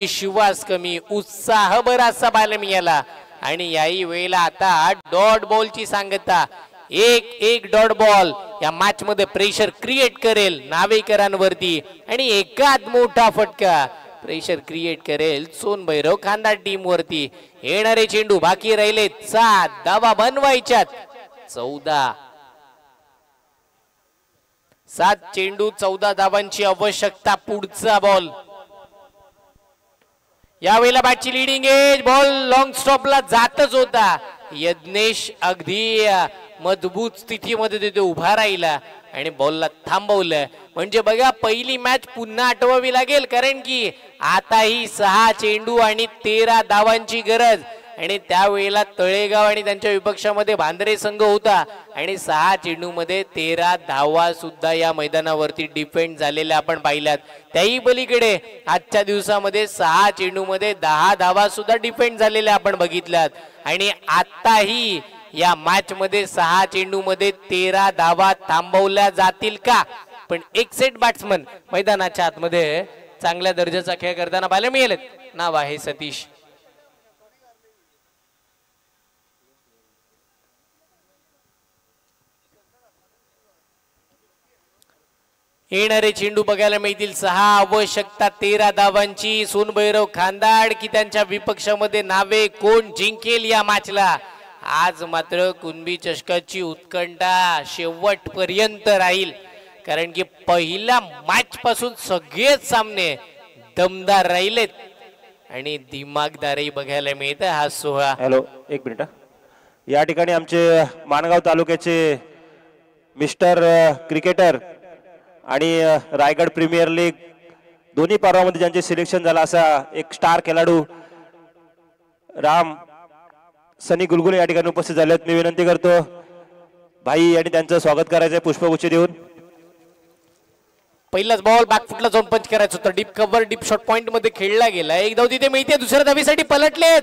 शिवास कमी, उत्साह बराचसा पाहायला मिळाला आणि याही वेळेला आता डॉट बॉलची सांगता. एक डॉट बॉल या मॅच मध्ये प्रेशर क्रिएट करेल नावेकरांवरती आणि एकात मोठा फटका प्रेशर क्रिएट करेल सोनभैरव खांदा टीम वरती. येणारे चेंडू बाकी राहिले 7 धावा बनवायच्यात. 7 चेंडू 14 धावांची आवश्यकता. पुढचा बॉल यावेळेला बॅटची लिडिंग एज, बॉल लॉंग स्टॉपला जातच होता. यज्ञेश अगदी मजबूत स्थितीमध्ये तिथे उभा राहिला आणि बॉलला थांबवलं. म्हणजे बघा पहिली मॅच पुन्हा आठवावी लागेल, कारण की आताही 6 चेंडू आणि 13 धावांची गरज. आणि त्यावेळेला तळेगाव आणि त्यांच्या विपक्षामध्ये भांदरे संघ होता आणि 6 चेंडू मध्ये 13 धावा सुद्धा या मैदानावरती डिफेंड झालेल्या आपण पाहिल्यात. त्याही पलीकडे आजच्या दिवसामध्ये 6 चेंडू मध्ये 10 धावा सुद्धा डिफेंड झालेल्या आपण बघितल्यात. आणि आताही या मॅच मध्ये 6 चेंडू मध्ये 13 धावा थांबवल्या जातील का? पण एक सेट बॅट्समन मैदानाच्या आतमध्ये चांगल्या दर्जाचा खेळ करताना पाहायला मिळेल. नाव आहे सतीश. येणारे चेंडू बघायला मिळतील 6, आवश्यकता 13 धावांची. सोनभैरव खांदाड की त्यांच्या विपक्षामध्ये नावे कोण जिंकेल या मॅचला? आज मात्र कुणबी चषकाची उत्कंठा शेवटपर्यंत राहील, कारण की पहिल्या मॅच पासून सगळेच सामने दमदार राहिलेत आणि दिमागदारही बघायला मिळत हा सोहळा. हॅलो, एक मिनिट. या ठिकाणी आमचे माणगाव तालुक्याचे मिस्टर क्रिकेटर आणि रायगड प्रीमियर लीग दोन्ही पर्वामध्ये ज्यांचे सिलेक्शन झालं असा एक स्टार खेळाडू राम सनी गुलगुले या ठिकाणी उपस्थित झाले आहेत. मी विनंती करतो भाई यांनी त्यांचं स्वागत करायचं आहे पुष्पगुच्छ देऊन. पहिलाच बॉल बॅकफुटला जाऊन पंच करायचं होतं. Deep cover deep shot point मध्ये खेळला गेला. एक धाव तिथे मिळते, दुसऱ्या धावीसाठी पलटलेत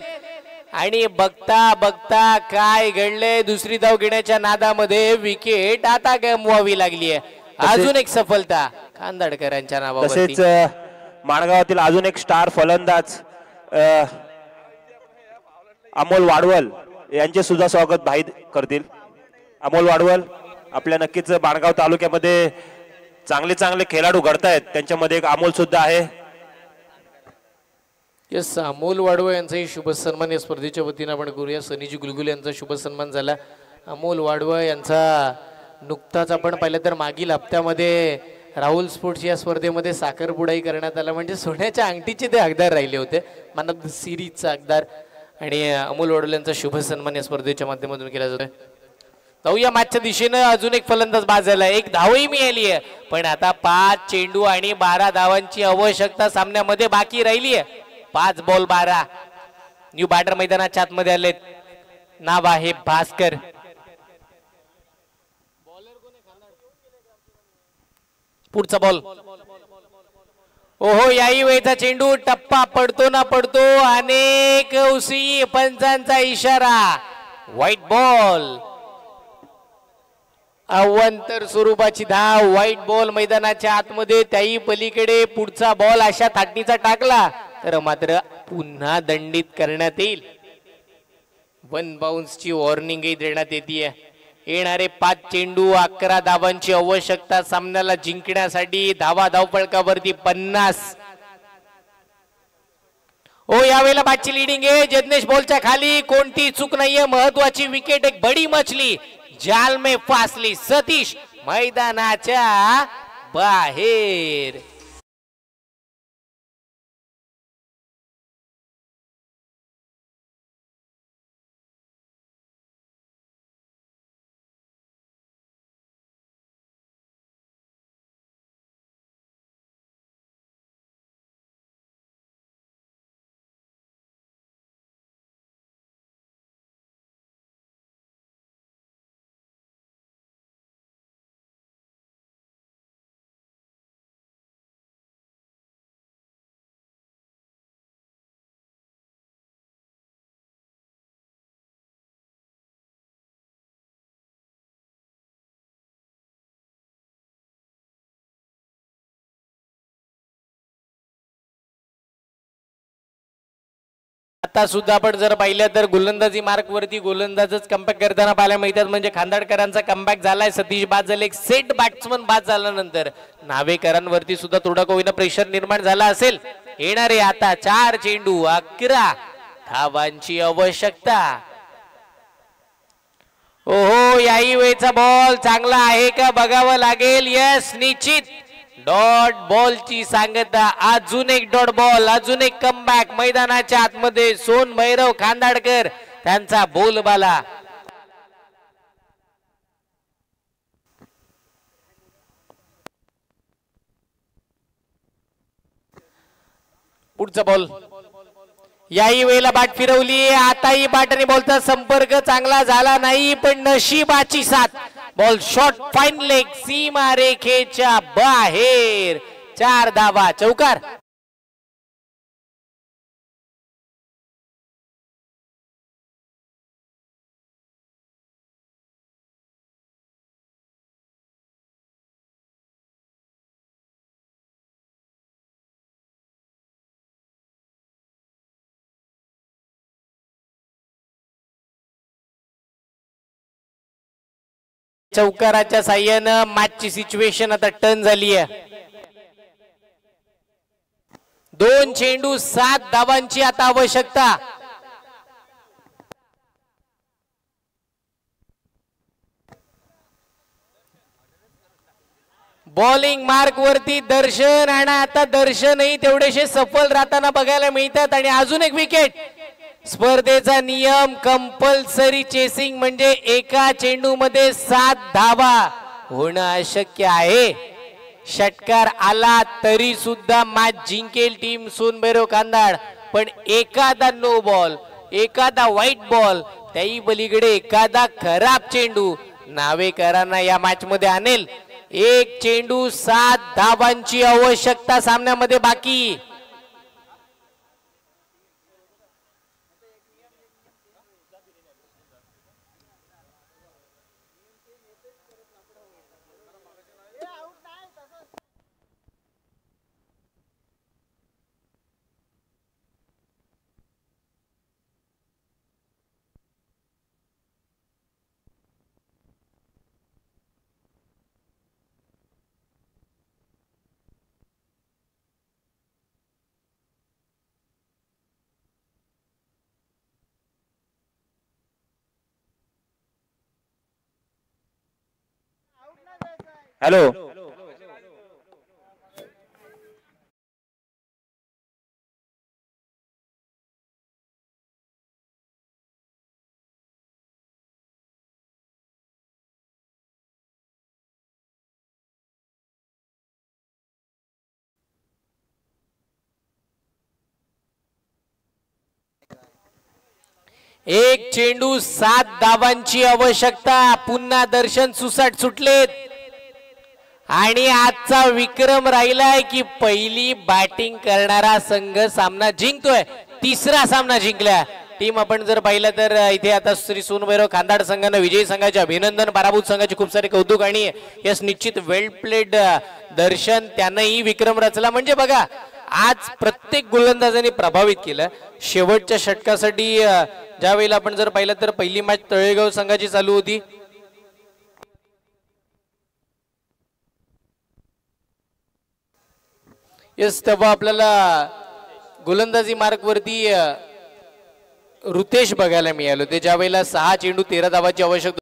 आणि बघता बघता काय घडले, दुसरी धाव घेण्याच्या नादामध्ये विकेट आता गमवावी लागली आहे. अजून एक सफलता खांदाडकरांच्या नावावर. तसेच माणगावातील अजून एक स्टार फलंदाज अमोल वाडवल यांचे सुद्धा स्वागत भाई करतील. अमोल वाडवल आपल्या नक्कीच बाणगाव तालुक्यामध्ये चांगले चांगले खेळाडू घडतायत, त्यांच्यामध्ये एक अमोल सुद्धा आहे. यस, अमोल वाडवळ यांचाही शुभ सन्मान या स्पर्धेच्या वतीनं आपण करूया. सनीजी गुलगुल यांचा शुभ सन्मान झाला. अमोल वाडवळ यांचा नुकताच आपण पाहिलं तर मागील हप्त्यामध्ये राहुल स्पोर्ट्स या स्पर्धेमध्ये साखरपुडाही करण्यात आला, म्हणजे सोन्याच्या अंगठीचे ते हकदार राहिले होते, मन ऑफ द सिरीजचा हकदार. आणि अमोल वाडवळ यांचा शुभ सन्मान या स्पर्धेच्या माध्यमातून केला जातोय. जाऊया मॅचच्या दिशेनं. अजून एक फलंदाज बाद झाला, एक धावही मिळाली आहे, पण आता 5 चेंडू आणि 12 धावांची आवश्यकता सामन्यामध्ये बाकी राहिली आहे. 5 बॉल 12. न्यू बॅटर मैदानाच्या आतमध्ये आलेत. नाव आहे भास्कर. पुढचा बॉल. ओहो, याही वेळचा चेंडू टप्पा पडतो ना पडतो. अनेक उसी पंचांचा इशारा. White ball. अवांतर स्वरूपाची धाव. व्हाईट बॉल मैदानाच्या आतमध्ये. त्याही पलीकडे पुढचा बॉल अशा थाटणीचा टाकला तर मात्र पुन्हा दंडित करण्यात येईल. 1 बाउन्सची वॉर्निंगही देण्यात येते. येणारे 5 चेंडू 11 धावांची आवश्यकता सामन्याला जिंकण्यासाठी. धावा धावपळकावरती 50. ओ, यावेळेला बॅटची लिडिंग आहे. जजनेश बॉलच्या खाली, कोणती चूक नाहीये. महत्वाची विकेट, एक बडी मछली जाल में फासली. सतीश मैदानाच्या बाहेर. आता सुद्धा आपण जर पाहिलं तर गोलंदाजी मार्क वरती गोलंदाजच कमबॅक करताना पाहायला मिळतात, म्हणजे खांदाडकरांचा कमबॅक झालाय. सतीश बाद झाले. एक सेट बॅट्समन बाद झाल्यानंतर नावेकरांवरती सुद्धा थोडा कोईना प्रेशर निर्माण झाला असेल. येणारे आता 4 चेंडू 11 धावांची आवश्यकता. ओहो, याही वेळचा बॉल चांगला आहे का बघावं लागेल. यस, निश्चित डॉट बॉलची सांगता. अजून एक डॉट बॉल, अजून एक कमबॅक मैदानाच्या आतमध्ये. सोन भैरव खांदाडकर त्यांचा बोलबाला. पुढचा बॉल. याही वेळेला बाट फिरवली. आताही बाटने बॉलचा संपर्क चांगला झाला नाही, पण नशिबाची साथ. बॉल शॉट फाईन लेग सीमा रेखेच्या बाहेर. 4 धावा. चौकार. चौकाराच्या साह्यानं मॅचची सिच्युएशन आता टर्न झाली आहे. 2 चेंडू 7 धावांची आता आवश्यकता. बॉलिंग मार्क वरती दर्शन, आणि आता दर्शनही तेवढेसे सफल राहताना बघायला मिळतात. आणि अजून एक विकेट. स्पर्धेचा नियम कंपल्सरी चेसिंग, म्हणजे एका चेंडू मध्ये 7 धावा होणं अशक्य आहे. षटकार आला तरी सुद्धा मॅच जिंकेल टीम सोनभैरव खांदाड, पण एखादा नो बॉल, एखादा व्हाईट बॉल, त्याही पलीकडे एखादा खराब चेंडू नावेकरांना या मॅच मध्ये आणेल. 1 चेंडू 7 धावांची आवश्यकता सामन्यामध्ये बाकी. हॅलो एक चेंडू 7 धावांची आवश्यकता. पुन्हा दर्शन सुसाट सुटलेत आणि आजचा विक्रम राहिलाय की पहिली बॅटिंग करणारा संघ सामना जिंकतोय. तिसरा सामना जिंकला. टीम आपण जर पाहिलं तर इथे आता श्री सोनभैरव खांदाड संघानं विजयी संघाचे अभिनंदन, पराभूत संघाचे खूप सारे कौतुक आणि यस निश्चित वेल प्लेड दर्शन त्यानंही विक्रम रचला. म्हणजे बघा आज प्रत्येक गोलंदाजाने प्रभावित केलं. शेवटच्या षटकासाठी ज्या वेळेला आपण जर पाहिलं तर पहिली मॅच तळेगाव संघाची चालू होती. यस तेव्हा आपल्याला गोलंदाजी मार्क वरती ऋतेश बघायला मिळालो. ते ज्या वेळेला 6 चेंडू 13 धावाची आवश्यकता